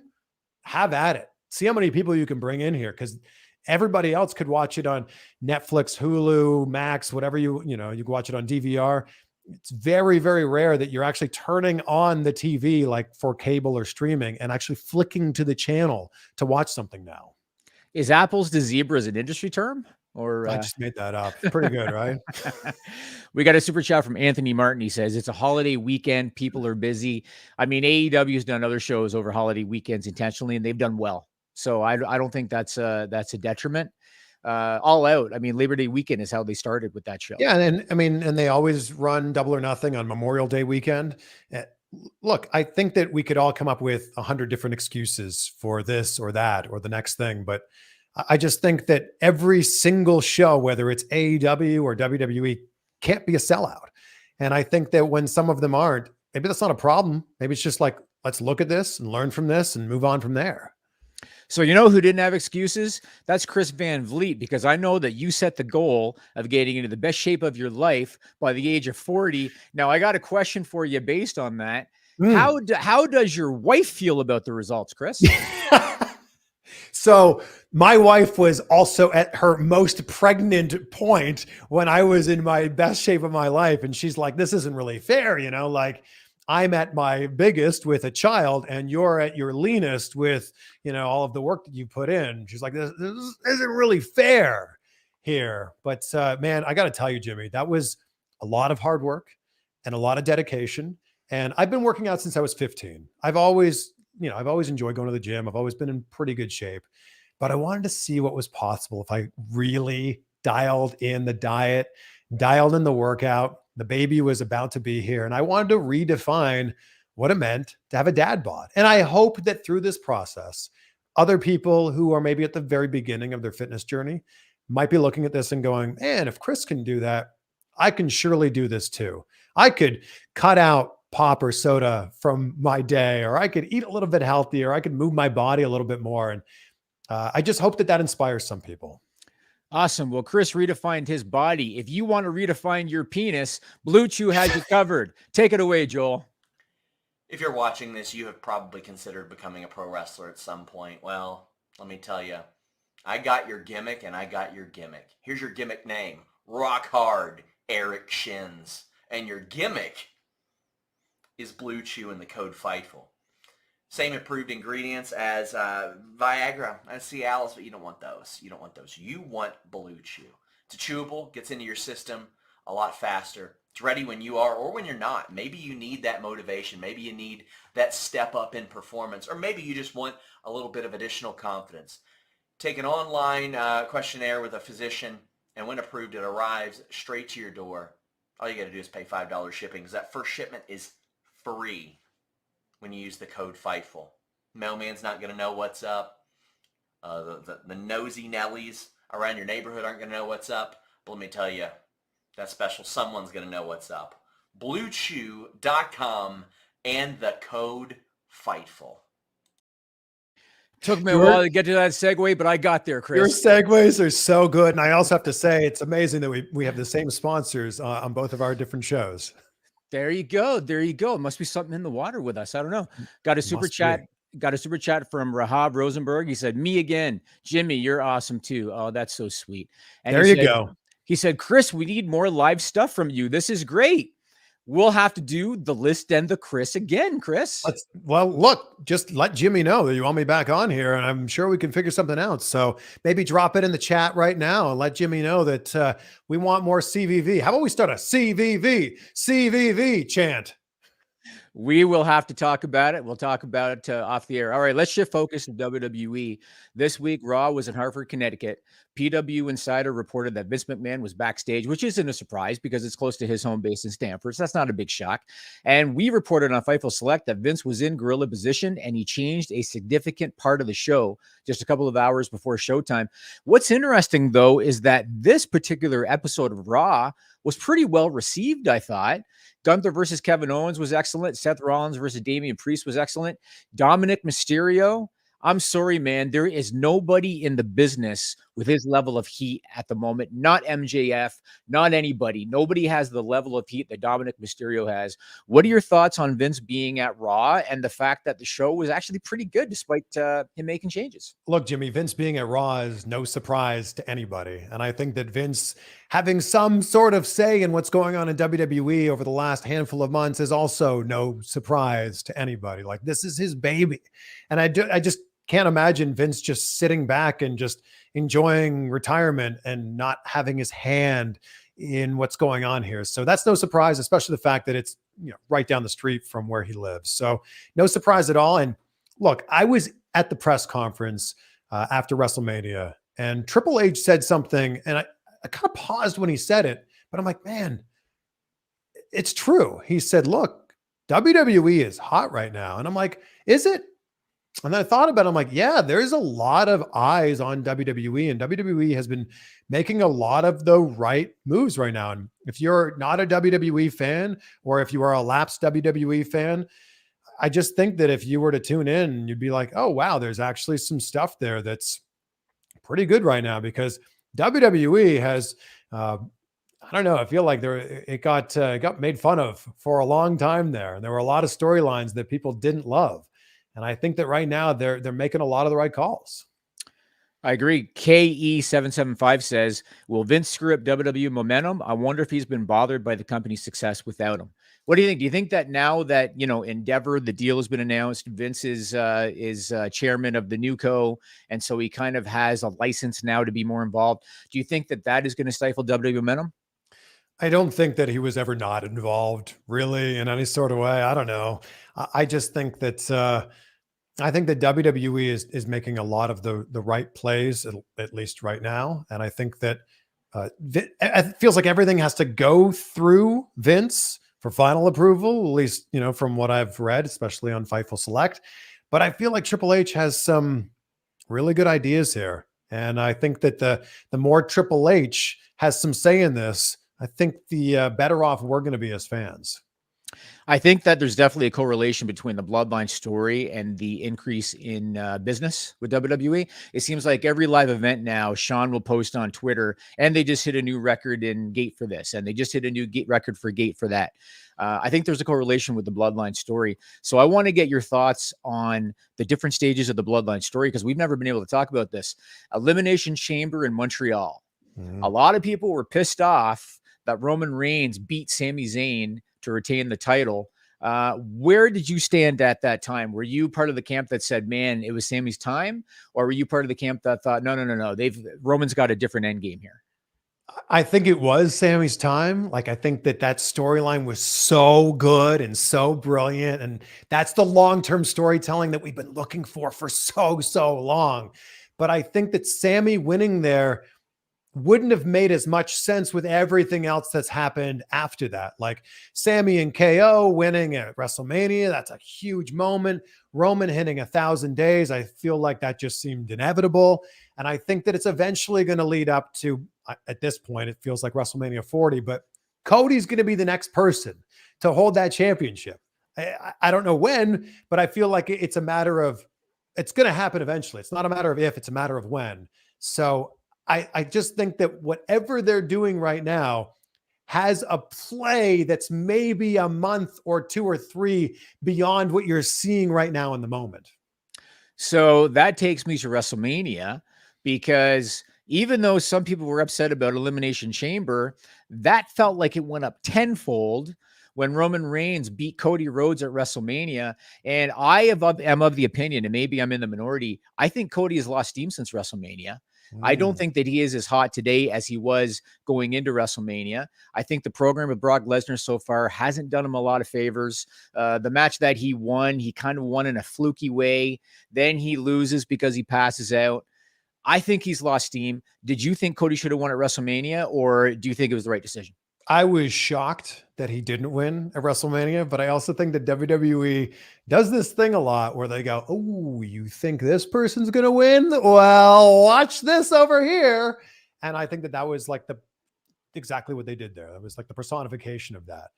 Speaker 3: Have at it. See how many people you can bring in here, because everybody else could watch it on Netflix, Hulu, Max, whatever you can watch it on DVR. It's very, very rare that you're actually turning on the TV like for cable or streaming and actually flicking to the channel to watch something now.
Speaker 2: Is apples to zebras an industry term? Or
Speaker 3: I just made that up. Pretty good, right?
Speaker 2: We got a super chat from Anthony Martin. He says it's a holiday weekend. People are busy. I mean, AEW has done other shows over holiday weekends intentionally, and they've done well. So I don't think that's a detriment. All Out, I mean, Labor Day weekend is how they started with that show.
Speaker 3: Yeah, and they always run Double or Nothing on Memorial Day weekend. Look, I think that we could all come up with 100 different excuses for this or that or the next thing, but I just think that every single show, whether it's AEW or WWE, can't be a sellout. And I think that when some of them aren't, maybe that's not a problem. Maybe it's just like, let's look at this and learn from this and move on from there.
Speaker 2: So you know who didn't have excuses? That's Chris Van Vliet, because I know that you set the goal of getting into the best shape of your life by the age of 40. Now, I got a question for you based on that. How does your wife feel about the results, Chris?
Speaker 3: So my wife was also at her most pregnant point when I was in my best shape of my life. And she's like, this isn't really fair. Like I'm at my biggest with a child and you're at your leanest with, all of the work that you put in. She's like, this isn't really fair here. But man, I got to tell you, Jimmy, that was a lot of hard work and a lot of dedication. And I've been working out since I was 15. I've always enjoyed going to the gym. I've always been in pretty good shape, but I wanted to see what was possible if I really dialed in the diet, dialed in the workout. The baby was about to be here, and I wanted to redefine what it meant to have a dad bod. And I hope that through this process, other people who are maybe at the very beginning of their fitness journey might be looking at this and going, man, if Chris can do that, I can surely do this too. I could cut out pop or soda from my day, or I could eat a little bit healthier. I could move my body a little bit more. And I just hope that inspires some people.
Speaker 2: Awesome. Well, Chris redefined his body. If you want to redefine your penis, Blue Chew has you covered. Take it away, Joel.
Speaker 5: If you're watching this, you have probably considered becoming a pro wrestler at some point. Well, let me tell you, I got your gimmick and I got your gimmick. Here's your gimmick name. Rock Hard Eric Shins. and your gimmick is Blue Chew and the code FIGHTFUL. Same improved ingredients as Viagra and Cialis, but you don't want those. You don't want those. You want Blue Chew. It's chewable, gets into your system a lot faster. It's ready when you are or when you're not. Maybe you need that motivation. Maybe you need that step up in performance, or maybe you just want a little bit of additional confidence. Take an online questionnaire with a physician, and when approved, it arrives straight to your door. All you got to do is pay $5 shipping, because that first shipment is free when you use the code FIGHTFUL. Mailman's not going to know what's up. The nosy Nellies around your neighborhood aren't going to know what's up. But let me tell you, that special someone's going to know what's up. BlueChew.com and the code FIGHTFUL.
Speaker 2: Took me a while to get to that segue, but I got there, Chris.
Speaker 3: Your segues are so good. And I also have to say, it's amazing that we have the same sponsors on both of our different shows.
Speaker 2: There you go. There you go. It must be something in the water with us. I don't know. Got a super chat. Got a super chat from Rahab Rosenberg. He said, "Me again. Jimmy, you're awesome too." Oh, that's so sweet. And
Speaker 3: there you go.
Speaker 2: He said, "Chris, we need more live stuff from you. This is great. We'll have to do the list and the Chris again, Chris."
Speaker 3: Well, look, just let Jimmy know that you want me back on here, and I'm sure we can figure something out. So maybe drop it in the chat right now and let Jimmy know that we want more CVV. How about we start a CVV chant?
Speaker 2: We will have to talk about it. We'll talk about it off the air. All right, let's shift focus to WWE. This week, Raw was in Hartford, Connecticut. PW Insider reported that Vince McMahon was backstage, which isn't a surprise because it's close to his home base in Stamford. So that's not a big shock. And we reported on Fightful Select that Vince was in gorilla position and he changed a significant part of the show just a couple of hours before showtime. What's interesting, though, is that this particular episode of Raw was pretty well received, I thought. Gunther versus Kevin Owens was excellent. Seth Rollins versus Damian Priest was excellent. Dominic Mysterio, I'm sorry, man. There is nobody in the business with his level of heat at the moment. Not MJF, not anybody. Nobody has the level of heat that Dominic Mysterio has. What are your thoughts on Vince being at Raw and the fact that the show was actually pretty good despite him making changes?
Speaker 3: Look, Jimmy, Vince being at Raw is no surprise to anybody. And I think that Vince having some sort of say in what's going on in WWE over the last handful of months is also no surprise to anybody. Like, this is his baby. And I just can't imagine Vince just sitting back and just enjoying retirement and not having his hand in what's going on here. So that's no surprise, especially the fact that it's, you know, right down the street from where he lives. So no surprise at all. And look, I was at the press conference after WrestleMania, and Triple H said something, and I kind of paused when he said it, but I'm like, man, it's true. He said, look, WWE is hot right now. And I'm like, is it? And then I thought about it. I'm like, yeah, there's a lot of eyes on WWE, and WWE has been making a lot of the right moves right now. And if you're not a WWE fan, or if you are a lapsed WWE fan, I just think that if you were to tune in, you'd be like, oh, wow, there's actually some stuff there that's pretty good right now, because WWE has, I don't know, I feel like it got made fun of for a long time there. And there were a lot of storylines that people didn't love. And I think that right now they're making a lot of the right calls.
Speaker 2: I agree. KE775 says, will Vince screw up WWE momentum? I wonder if he's been bothered by the company's success without him. What do you think? Do you think that now that, you know, Endeavor, the deal has been announced, Vince is chairman of the new co, and so he kind of has a license now to be more involved. Do you think that that is going to stifle WWE momentum?
Speaker 3: I don't think that he was ever not involved really in any sort of way. I don't know. I just think that I think that WWE is making a lot of the right plays, at least right now. And I think that it feels like everything has to go through Vince for final approval, at least, you know, from what I've read, especially on Fightful Select. But I feel like Triple H has some really good ideas here. And I think that the more Triple H has some say in this, I think the better off we're going to be as fans.
Speaker 2: I think that there's definitely a correlation between the Bloodline story and the increase in business with WWE. It seems like every live event now, Sean will post on Twitter, and they just hit a new record in gate for this, and they just hit a new record for gate for that. I think there's a correlation with the Bloodline story. So I want to get your thoughts on the different stages of the Bloodline story, because we've never been able to talk about this. Elimination Chamber in Montreal. Mm-hmm. A lot of people were pissed off that Roman Reigns beat Sami Zayn to retain the title. Where did you stand at that time? Were you part of the camp that said, man, it was Sami's time? Or were you part of the camp that thought, no, Roman's got a different end game here?
Speaker 3: I think it was Sammy's time. Like, I think that storyline was so good and so brilliant. And that's the long-term storytelling that we've been looking for so long. But I think that Sammy winning there wouldn't have made as much sense with everything else that's happened after that. Like Sammy and KO winning at WrestleMania, that's a huge moment. Roman hitting 1,000 days, I feel like that just seemed inevitable. And I think that it's eventually going to lead up to, at this point, it feels like WrestleMania 40, but Cody's going to be the next person to hold that championship. I don't know when, but I feel like it's a matter of, it's going to happen eventually. It's not a matter of if, it's a matter of when. So I just think that whatever they're doing right now has a play that's maybe a month or 2 or 3 beyond what you're seeing right now in the moment.
Speaker 2: So that takes me to WrestleMania, because even though some people were upset about Elimination Chamber, that felt like it went up tenfold when Roman Reigns beat Cody Rhodes at WrestleMania. And I am of the opinion, and maybe I'm in the minority, I think Cody has lost steam since WrestleMania. I don't think that he is as hot today as he was going into WrestleMania. I think the program with Brock Lesnar so far hasn't done him a lot of favors. The match that he won, he kind of won in a fluky way. Then he loses because he passes out. I think he's lost steam. Did you think Cody should have won at WrestleMania, or do you think it was the right decision?
Speaker 3: I was shocked that he didn't win at WrestleMania, but I also think that WWE does this thing a lot where they go, oh, you think this person's going to win? Well, watch this over here. And I think that was like exactly what they did there. That was like the personification of that.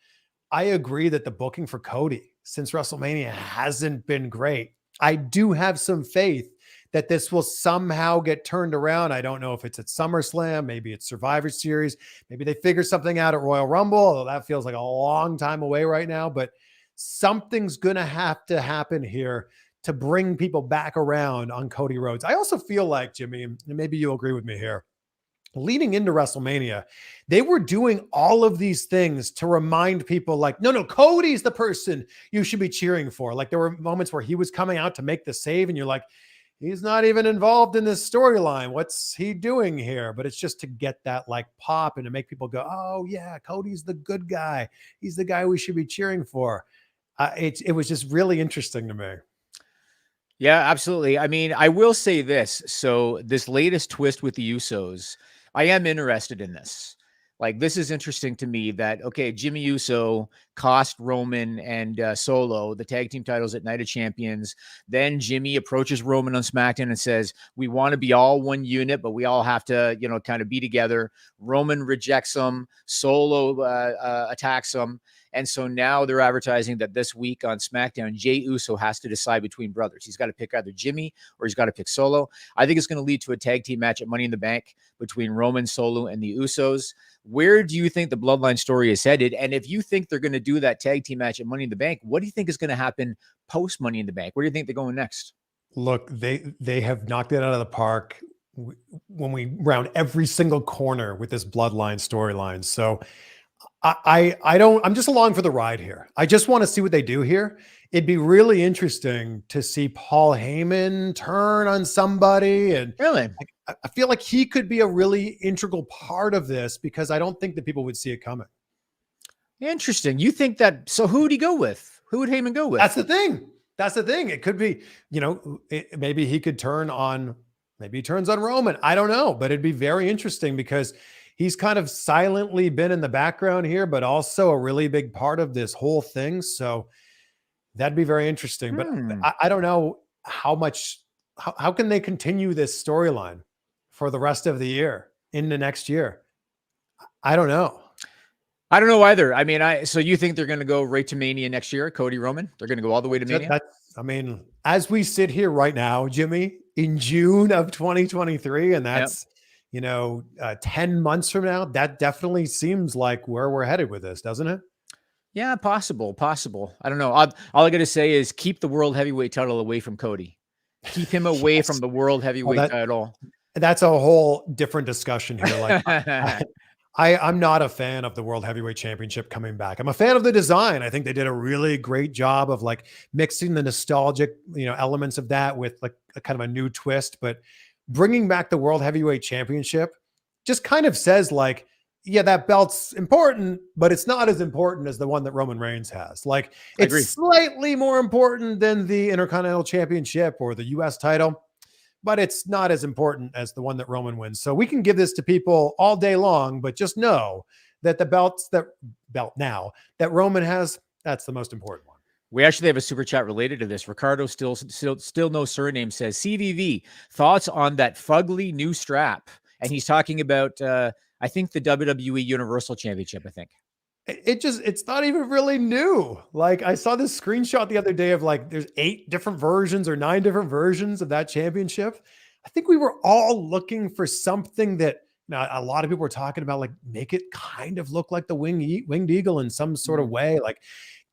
Speaker 3: I agree that the booking for Cody since WrestleMania hasn't been great. I do have some faith that this will somehow get turned around. I don't know if it's at SummerSlam, maybe it's Survivor Series, maybe they figure something out at Royal Rumble, although that feels like a long time away right now, but something's going to have to happen here to bring people back around on Cody Rhodes. I also feel like, Jimmy, and maybe you'll agree with me here, leading into WrestleMania, they were doing all of these things to remind people like, no, Cody's the person you should be cheering for. Like there were moments where he was coming out to make the save and you're like, he's not even involved in this storyline. What's he doing here? But it's just to get that like pop and to make people go, oh yeah, Cody's the good guy. He's the guy we should be cheering for. It was just really interesting to me.
Speaker 2: Yeah, absolutely. I mean, I will say this. So this latest twist with the Usos, I am interested in this. Like, this is interesting to me that, okay, Jimmy Uso cost Roman and Solo the tag team titles at Night of Champions. Then Jimmy approaches Roman on SmackDown and says, we want to be all one unit, but we all have to, kind of be together. Roman rejects him. Solo attacks him. And so now they're advertising that this week on SmackDown, Jey Uso has to decide between brothers. He's got to pick either Jimmy or he's got to pick Solo. I think it's going to lead to a tag team match at Money in the Bank between Roman, Solo, and the Usos. Where do you think the Bloodline story is headed? And if you think they're going to do that tag team match at Money in the Bank, what do you think is going to happen post Money in the Bank? Where do you think they're going next?
Speaker 3: Look, they have knocked it out of the park when we round every single corner with this Bloodline storyline. So I'm just along for the ride here. I just want to see what they do here. It'd be really interesting to see Paul Heyman turn on somebody. And
Speaker 2: really,
Speaker 3: I feel like he could be a really integral part of this because I don't think that people would see it coming.
Speaker 2: Interesting. You think that, so who would he go with? Who would Heyman go with?
Speaker 3: That's the thing. It could be, maybe he could turn on, maybe he turns on Roman. I don't know, but it'd be very interesting because he's kind of silently been in the background here, but also a really big part of this whole thing. So that'd be very interesting. But I don't know how can they continue this storyline for the rest of the year into next year? I don't know.
Speaker 2: I don't know either. I mean, so you think they're going to go right to Mania next year, Cody Roman? They're going to go all the way to Mania?
Speaker 3: As we sit here right now, Jimmy, in June of 2023, and that's, 10 months from now, that definitely seems like where we're headed with this, doesn't it?
Speaker 2: Yeah, possible. I don't know. All I got to say is keep the world heavyweight title away from Cody. Keep him away from the world heavyweight title.
Speaker 3: That's a whole different discussion here. Like I'm not a fan of the World Heavyweight Championship coming back. I'm a fan of the design. I think they did a really great job of like mixing the nostalgic, elements of that with like a kind of a new twist. But bringing back the World Heavyweight Championship just kind of says like, yeah, that belt's important, but it's not as important as the one that Roman Reigns has. Like, it's slightly more important than the Intercontinental Championship or the US title, but it's not as important as the one that Roman wins. So we can give this to people all day long, but just know that the belt now that Roman has, that's the most important one.
Speaker 2: We actually have a super chat related to this. Ricardo still no surname says, CVV, thoughts on that fugly new strap? And he's talking about, I think the WWE Universal Championship, I think.
Speaker 3: It's not even really new. Like, I saw this screenshot the other day of like, there's 8 different versions or 9 different versions of that championship. I think we were all looking for something that now a lot of people were talking about, like make it kind of look like the winged eagle in some sort of way, like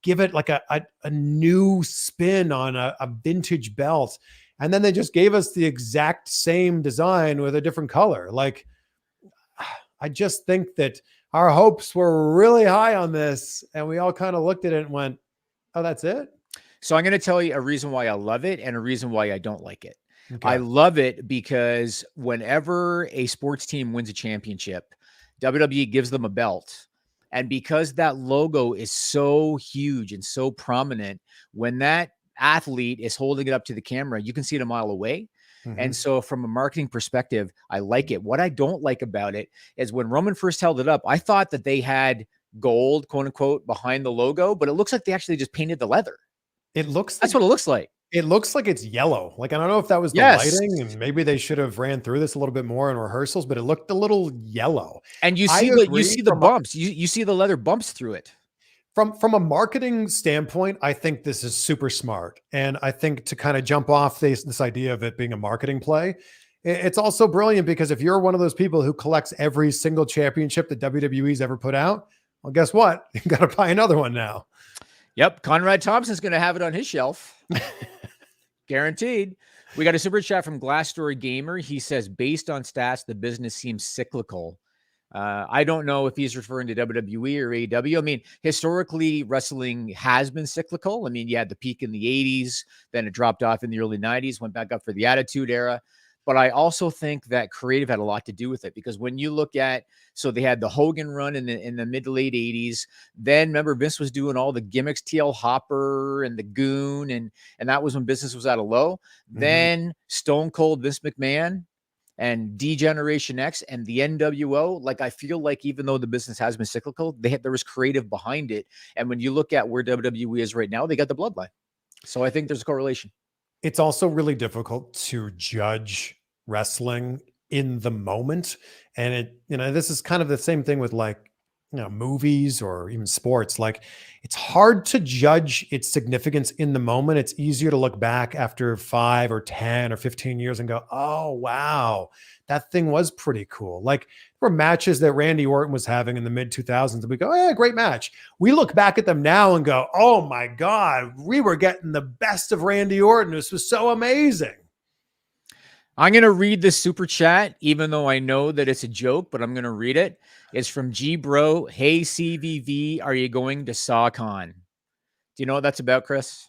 Speaker 3: give it like a new spin on a vintage belt. And then they just gave us the exact same design with a different color. Like, I just think that our hopes were really high on this, and we all kind of looked at it and went, oh, that's it?
Speaker 2: So I'm going to tell you a reason why I love it and a reason why I don't like it.
Speaker 3: Okay.
Speaker 2: I love it because whenever a sports team wins a championship, WWE gives them a belt. And because that logo is so huge and so prominent, when that athlete is holding it up to the camera, you can see it a mile away.
Speaker 3: Mm-hmm.
Speaker 2: And so from a marketing perspective, I like it. What I don't like about it is when Roman first held it up, I thought that they had gold, quote unquote, behind the logo, but it looks like they actually just painted the leather.
Speaker 3: That's
Speaker 2: what it looks like.
Speaker 3: It looks like it's yellow. Like, I don't know if that was the lighting, and maybe they should have ran through this a little bit more in rehearsals, but it looked a little yellow.
Speaker 2: And you see the bumps. You see the leather bumps through it.
Speaker 3: From a marketing standpoint, I think this is super smart. And I think to kind of jump off this idea of it being a marketing play, it's also brilliant because if you're one of those people who collects every single championship that WWE's ever put out, well, guess what? You've got to buy another one now.
Speaker 2: Yep. Conrad Thompson's going to have it on his shelf. Guaranteed. We got a super chat from Glassdoor Gamer. He says, based on stats, the business seems cyclical. I don't know if he's referring to WWE or AEW. I mean, historically, wrestling has been cyclical. I mean, you had the peak in the 80s, then it dropped off in the early 90s, went back up for the Attitude Era. But I also think that creative had a lot to do with it, because when you look at, so they had the Hogan run in the mid to late 80s. Then remember, Vince was doing all the gimmicks, TL Hopper and the Goon, and that was when business was at a low. Mm-hmm. Then Stone Cold Vince McMahon and D-Generation X and the NWO. Like, I feel like even though the business has been cyclical, there was creative behind it. And when you look at where WWE is right now, they got the bloodline. So I think there's a correlation.
Speaker 3: It's also really difficult to judge wrestling in the moment. And this is kind of the same thing with like, movies or even sports. Like, it's hard to judge its significance in the moment. It's easier to look back after 5 or 10 or 15 years and go, oh, wow, that thing was pretty cool. Like, there were matches that Randy Orton was having in the mid 2000s and we go, yeah, great match. We look back at them now and go, oh my God, we were getting the best of Randy Orton. This was so amazing.
Speaker 2: I'm going to read this super chat, even though I know that it's a joke, but I'm going to read it. It's from G Bro. Hey, CVV, are you going to SawCon? Do you know what that's about, Chris?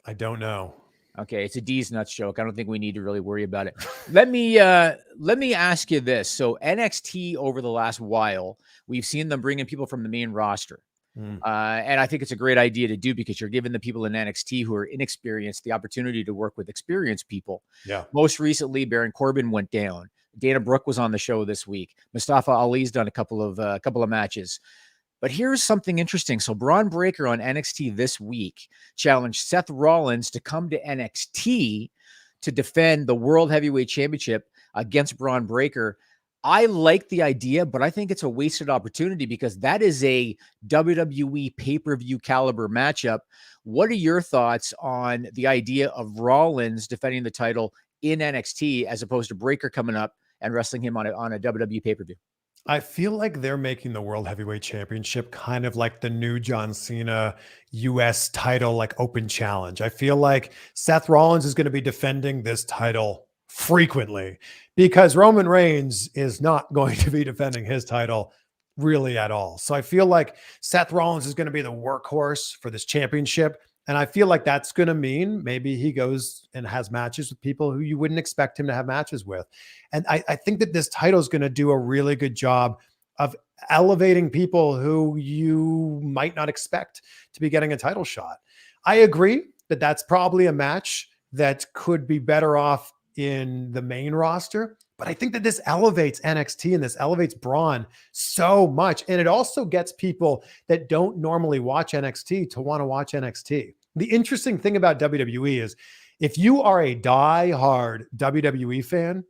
Speaker 3: I don't know.
Speaker 2: Okay, it's a D's nuts joke. I don't think we need to really worry about it. Let me ask you this. So NXT over the last while, we've seen them bring in people from the main roster. And I think it's a great idea to do, because you're giving the people in NXT who are inexperienced the opportunity to work with experienced people.
Speaker 3: Yeah.
Speaker 2: Most recently, Baron Corbin went down. Dana Brooke was on the show this week. Mustafa Ali's done a couple of matches. But here's something interesting. So Braun Breaker on NXT this week challenged Seth Rollins to come to NXT to defend the World Heavyweight Championship against Braun Breaker. I like the idea, but I think it's a wasted opportunity, because that is a WWE pay-per-view caliber matchup. What are your thoughts on the idea of Rollins defending the title in NXT as opposed to Breaker coming up and wrestling him on a WWE pay-per-view?
Speaker 3: I feel like they're making the World Heavyweight Championship kind of like the new John Cena US title, like open challenge. I feel like Seth Rollins is going to be defending this title frequently, because Roman Reigns is not going to be defending his title really at all. So I feel like Seth Rollins is going to be the workhorse for this championship. And I feel like that's going to mean maybe he goes and has matches with people who you wouldn't expect him to have matches with. And I think that this title is going to do a really good job of elevating people who you might not expect to be getting a title shot. I agree that that's probably a match that could be better off in the main roster. But I think that this elevates NXT and this elevates Braun so much. And it also gets people that don't normally watch NXT to want to watch NXT. The interesting thing about WWE is if you are a die-hard WWE fan,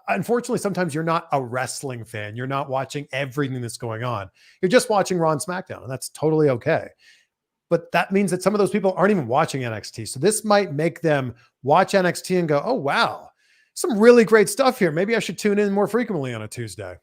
Speaker 3: unfortunately, sometimes you're not a wrestling fan. You're not watching everything that's going on. You're just watching Raw and SmackDown, and that's totally okay. But that means that some of those people aren't even watching NXT. So this might make them watch NXT and go, oh, wow, some really great stuff here. Maybe I should tune in more frequently on a Tuesday.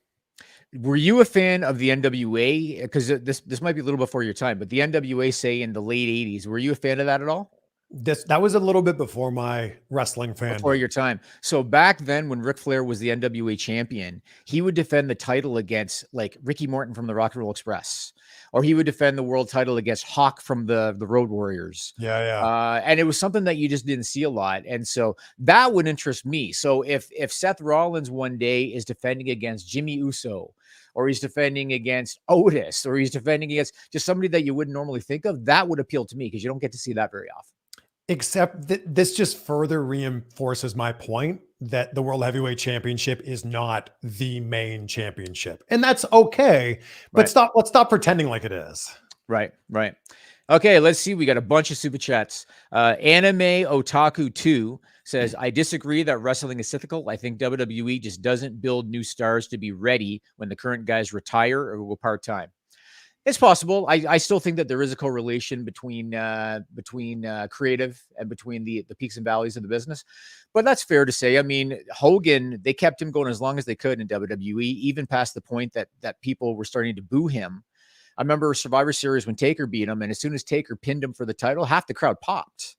Speaker 2: Were you a fan of the NWA? Because this might be a little before your time, but the NWA, say in the late 80s, were you a fan of that at all?
Speaker 3: That was a little bit before my wrestling fan.
Speaker 2: Before your time. So back then when Ric Flair was the NWA champion, he would defend the title against like Ricky Morton from the Rock and Roll Express, or he would defend the world title against Hawk from the Road Warriors.
Speaker 3: Yeah.
Speaker 2: And it was something that you just didn't see a lot. And so that would interest me. So if Seth Rollins one day is defending against Jimmy Uso, or he's defending against Otis, or he's defending against just somebody that you wouldn't normally think of, that would appeal to me because you don't get to see that very often.
Speaker 3: Except that this just further reinforces my point that the World Heavyweight Championship is not the main championship. And that's okay, but
Speaker 2: Right.
Speaker 3: let's stop pretending like it is.
Speaker 2: Right. Okay, let's see. We got a bunch of super chats. Anime Otaku 2 says, I disagree that wrestling is cyclical. I think WWE just doesn't build new stars to be ready when the current guys retire or go part-time. It's possible. I still think that there is a correlation between creative and between the peaks and valleys of the business, but that's fair to say. I mean, Hogan, they kept him going as long as they could in WWE, even past the point that people were starting to boo him. I remember Survivor Series when Taker beat him, and as soon as Taker pinned him for the title, half the crowd popped.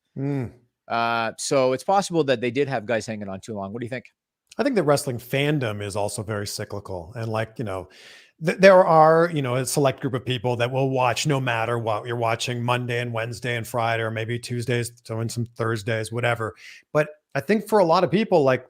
Speaker 2: So it's possible that they did have guys hanging on too long. What do you think?
Speaker 3: I think that wrestling fandom is also very cyclical. And like, there are, a select group of people that will watch no matter what. You're watching Monday and Wednesday and Friday, or maybe Tuesdays, and some Thursdays, whatever. But I think for a lot of people, like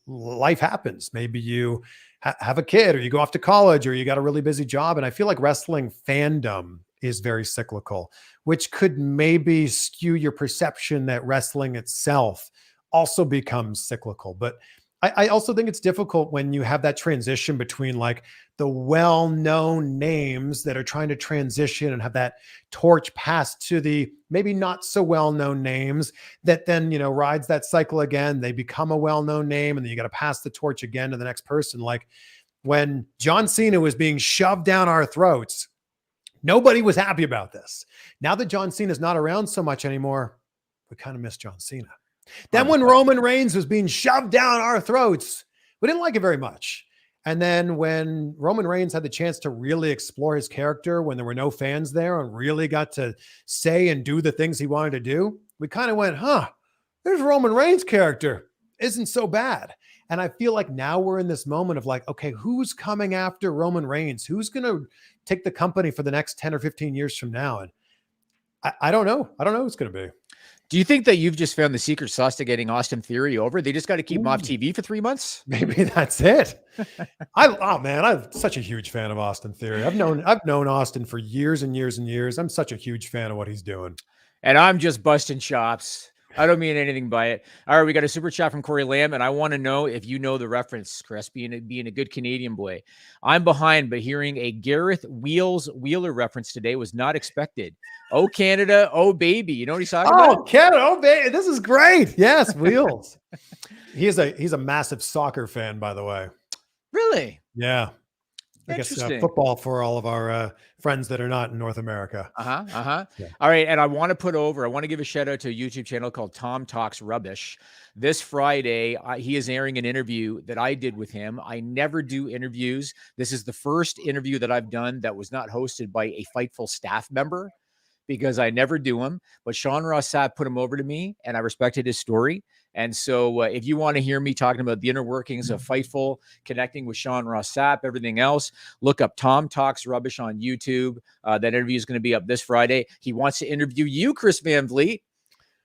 Speaker 3: life happens. Maybe you have a kid, or you go off to college, or you got a really busy job. And I feel like wrestling fandom is very cyclical, which could maybe skew your perception that wrestling itself also becomes cyclical. But I also think it's difficult when you have that transition between like the well-known names that are trying to transition and have that torch passed to the maybe not so well-known names that then, rides that cycle again. They become a well-known name, and then you got to pass the torch again to the next person. Like when John Cena was being shoved down our throats, nobody was happy about this. Now that John Cena is not around so much anymore, we kind of miss John Cena. Then when Roman Reigns was being shoved down our throats, we didn't like it very much. And then when Roman Reigns had the chance to really explore his character when there were no fans there and really got to say and do the things he wanted to do, we kind of went, there's Roman Reigns' character. Isn't so bad. And I feel like now we're in this moment of like, okay, who's coming after Roman Reigns? Who's going to take the company for the next 10 or 15 years from now? And I don't know. I don't know who it's going to be.
Speaker 2: Do you think that you've just found the secret sauce to getting Austin Theory over? They just got to keep him off TV for 3 months.
Speaker 3: Maybe that's it. I'm such a huge fan of Austin Theory. I've known Austin for years and years and years. I'm such a huge fan of what he's doing.
Speaker 2: And I'm just busting chops. I don't mean anything by it. All right, we got a super chat from Corey Lamb, and I want to know if you know the reference, Chris, being a good Canadian boy. I'm behind, but hearing a Gareth Wheeler reference today was not expected. Oh, Canada, oh, baby. You know what he's talking about?
Speaker 3: Oh, Canada, oh, baby. This is great. Yes, Wheels. He's a massive soccer fan, by the way.
Speaker 2: Really?
Speaker 3: Yeah. I guess football for all of our friends that are not in North America.
Speaker 2: Yeah.
Speaker 3: Yeah.
Speaker 2: All right. And I want to give a shout out to a YouTube channel called Tom Talks Rubbish. This Friday, he is airing an interview that I did with him. I never do interviews. This is the first interview that I've done that was not hosted by a Fightful staff member, because I never do them. But Sean Ross Sapp put him over to me, and I respected his story. And so if you want to hear me talking about the inner workings of Fightful, connecting with Sean Ross Sapp, everything else, look up Tom Talks Rubbish on YouTube. That interview is going to be up this Friday. He wants to interview you, Chris Van Vliet.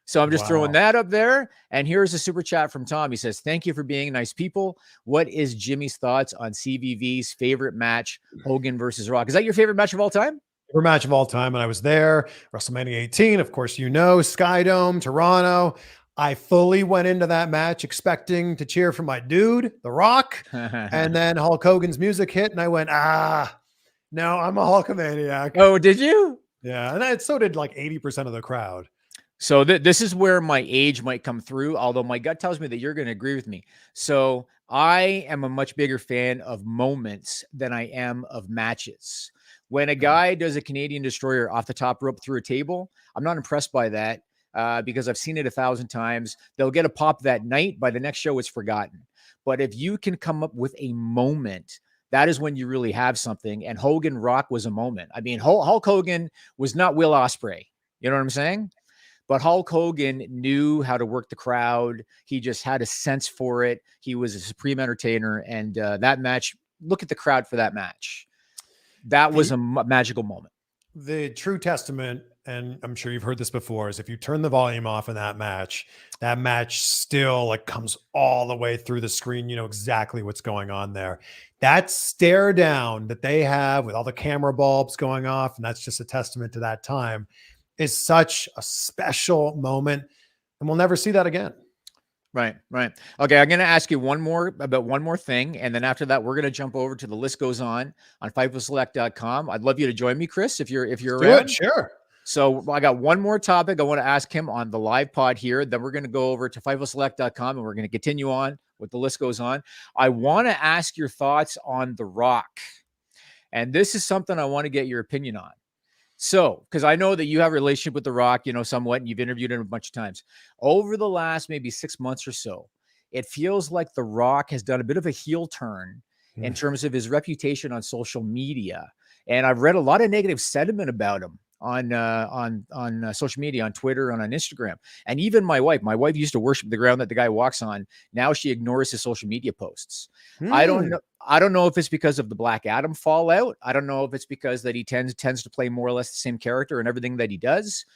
Speaker 2: So I'm just throwing that up there. And here's a super chat from Tom. He says, thank you for being nice people. What is Jimmy's thoughts on CVV's favorite match, Hogan versus Rock? Is that your favorite match of all time?
Speaker 3: Favorite match of all time. And I was there, WrestleMania 18, of course, Skydome, Toronto. I fully went into that match expecting to cheer for my dude, The Rock. And then Hulk Hogan's music hit and I went, no, I'm a Hulkamaniac.
Speaker 2: Oh, did you?
Speaker 3: Yeah. And so did like 80% of the crowd.
Speaker 2: So this is where my age might come through, although my gut tells me that you're going to agree with me. So I am a much bigger fan of moments than I am of matches. When a guy does a Canadian Destroyer off the top rope through a table, I'm not impressed by that because I've seen it 1,000 times. They'll get a pop that night. By the next show, it's forgotten. But if you can come up with a moment, that is when you really have something. And Hogan Rock was a moment. I mean, Hulk Hogan was not Will Ospreay. You know what I'm saying? But Hulk Hogan knew how to work the crowd. He just had a sense for it. He was a supreme entertainer. And that match, look at the crowd for that match. That was a magical moment.
Speaker 3: The true testament, and I'm sure you've heard this before, is if you turn the volume off in that match still like comes all the way through the screen. You know exactly what's going on there. That stare down that they have with all the camera bulbs going off, and that's just a testament to that time, is such a special moment, and we'll never see that again.
Speaker 2: Right. Okay, I'm going to ask you one more thing, and then after that, we're going to jump over to The List Goes on FightfulSelect.com. I'd love you to join me, Chris, if you're around.
Speaker 3: Sure.
Speaker 2: So I got one more topic I want to ask him on the live pod here. Then we're going to go over to FightfulSelect.com, and we're going to continue on with The List Goes on. I want to ask your thoughts on The Rock, and this is something I want to get your opinion on. So, because I know that you have a relationship with The Rock, somewhat, and you've interviewed him a bunch of times. Over the last maybe 6 months or so, it feels like The Rock has done a bit of a heel turn in terms of his reputation on social media. And I've read a lot of negative sentiment about him on social media, on Twitter and on Instagram. And even my wife used to worship the ground that the guy walks on. Now she ignores his social media posts. I don't know if it's because of the Black Adam fallout. I don't know if it's because that he tends to play more or less the same character in everything that he does.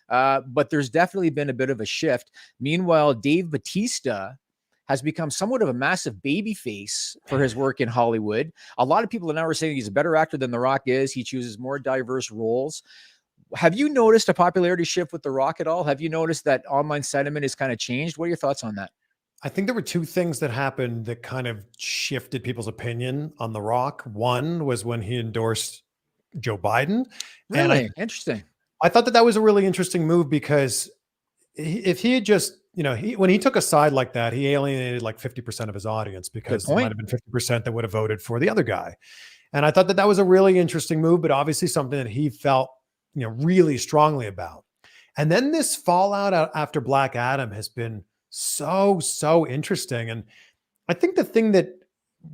Speaker 2: But there's definitely been a bit of a shift. Meanwhile, Dave Bautista has become somewhat of a massive baby face for his work in Hollywood. A lot of people are now saying he's a better actor than The Rock is. He chooses more diverse roles. Have you noticed a popularity shift with The Rock at all? Have you noticed that online sentiment has kind of changed? What are your thoughts on that?
Speaker 3: I think there were two things that happened that kind of shifted people's opinion on The Rock. One was when he endorsed Joe Biden.
Speaker 2: Really? Interesting.
Speaker 3: I thought that was a really interesting move because if he had just, when he took a side like that, he alienated like 50% of his audience because there might have been 50% that would have voted for the other guy. And I thought that was a really interesting move, but obviously something that he felt, really strongly about. And then this fallout after Black Adam has been so interesting. And I think the thing that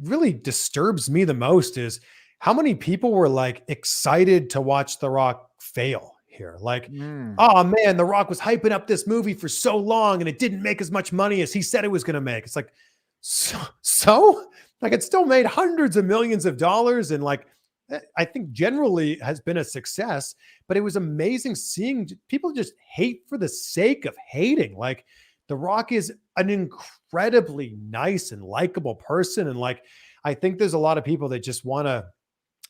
Speaker 3: really disturbs me the most is how many people were like excited to watch The Rock fail here. Like, oh man, The Rock was hyping up this movie for so long and it didn't make as much money as he said it was going to make. It's like, so like it still made hundreds of millions of dollars. And like, I think generally has been a success, but it was amazing seeing people just hate for the sake of hating. Like The Rock is an incredibly nice and likable person. And like, I think there's a lot of people that just want to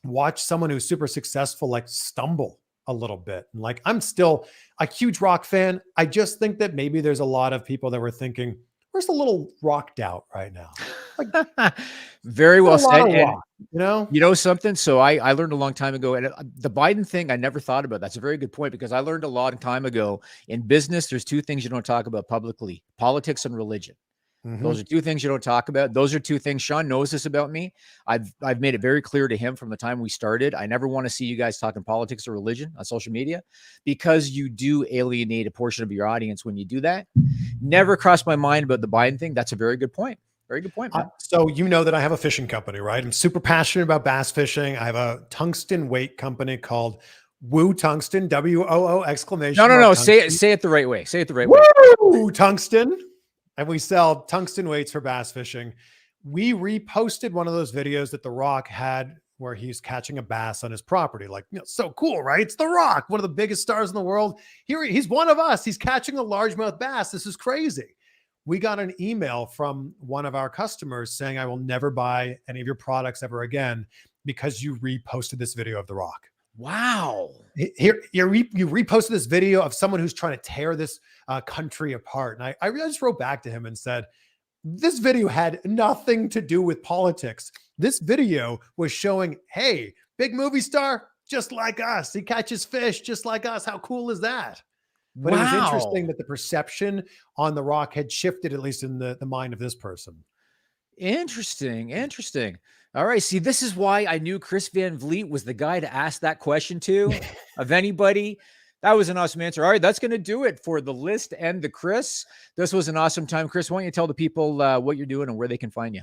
Speaker 3: watch someone who's super successful, like stumble a little bit. And like, I'm still a huge Rock fan. I just think that maybe there's a lot of people that were thinking, we're a little rocked out right now. Like,
Speaker 2: very well said. And,
Speaker 3: you know
Speaker 2: something. So I learned a long time ago, and the Biden thing, I never thought about. That's a very good point because I learned a long time ago in business. There's two things you don't talk about publicly: politics and religion. Those are two things you don't talk about. Those are two things. Sean knows this about me. I've made it very clear to him from the time we started. I never want to see you guys talking politics or religion on social media because you do alienate a portion of your audience when you do that. Never crossed my mind about the Biden thing. That's a very good point. Very good point, man.
Speaker 3: So that I have a fishing company, right? I'm super passionate about bass fishing. I have a tungsten weight company called Woo Tungsten, WOO exclamation
Speaker 2: No, no,
Speaker 3: mark
Speaker 2: no.
Speaker 3: tungsten.
Speaker 2: Say it the right way. Say it the right way.
Speaker 3: Woo Tungsten. And we sell tungsten weights for bass fishing. We reposted one of those videos that The Rock had where he's catching a bass on his property. Like, so cool, right? It's The Rock, one of the biggest stars in the world. Here, he's one of us. He's catching a largemouth bass. This is crazy. We got an email from one of our customers saying, I will never buy any of your products ever again because you reposted this video of The Rock.
Speaker 2: Wow.
Speaker 3: Here, you reposted this video of someone who's trying to tear this country apart. And I just wrote back to him and said, this video had nothing to do with politics. This video was showing, hey, big movie star, just like us. He catches fish just like us. How cool is that? But It was interesting that the perception on The Rock had shifted, at least in the mind of this person.
Speaker 2: Interesting. Interesting. All right. See, this is why I knew Chris Van Vliet was the guy to ask that question to of anybody. That was an awesome answer. All right. That's going to do it for the list and the Chris. This was an awesome time. Chris, why don't you tell the people what you're doing and where they can find you?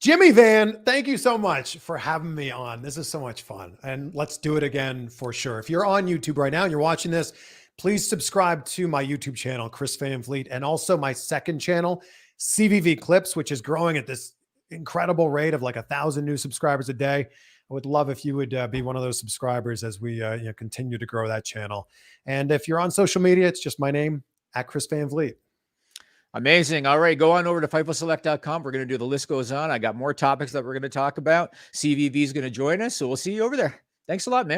Speaker 3: Jimmy Van, thank you so much for having me on. This is so much fun. And let's do it again for sure. If you're on YouTube right now and you're watching this, please subscribe to my YouTube channel, Chris Van Vliet, and also my second channel, CVV Clips, which is growing at this incredible rate of like 1,000 new subscribers a day. I would love if you would be one of those subscribers as we continue to grow that channel. And if you're on social media, it's just my name, @Chris Van Vliet.
Speaker 2: Amazing. All right. Go on over to FightfulSelect.com. We're going to do The List Goes On. I got more topics that we're going to talk about. CVV is going to join us. So we'll see you over there. Thanks a lot, man.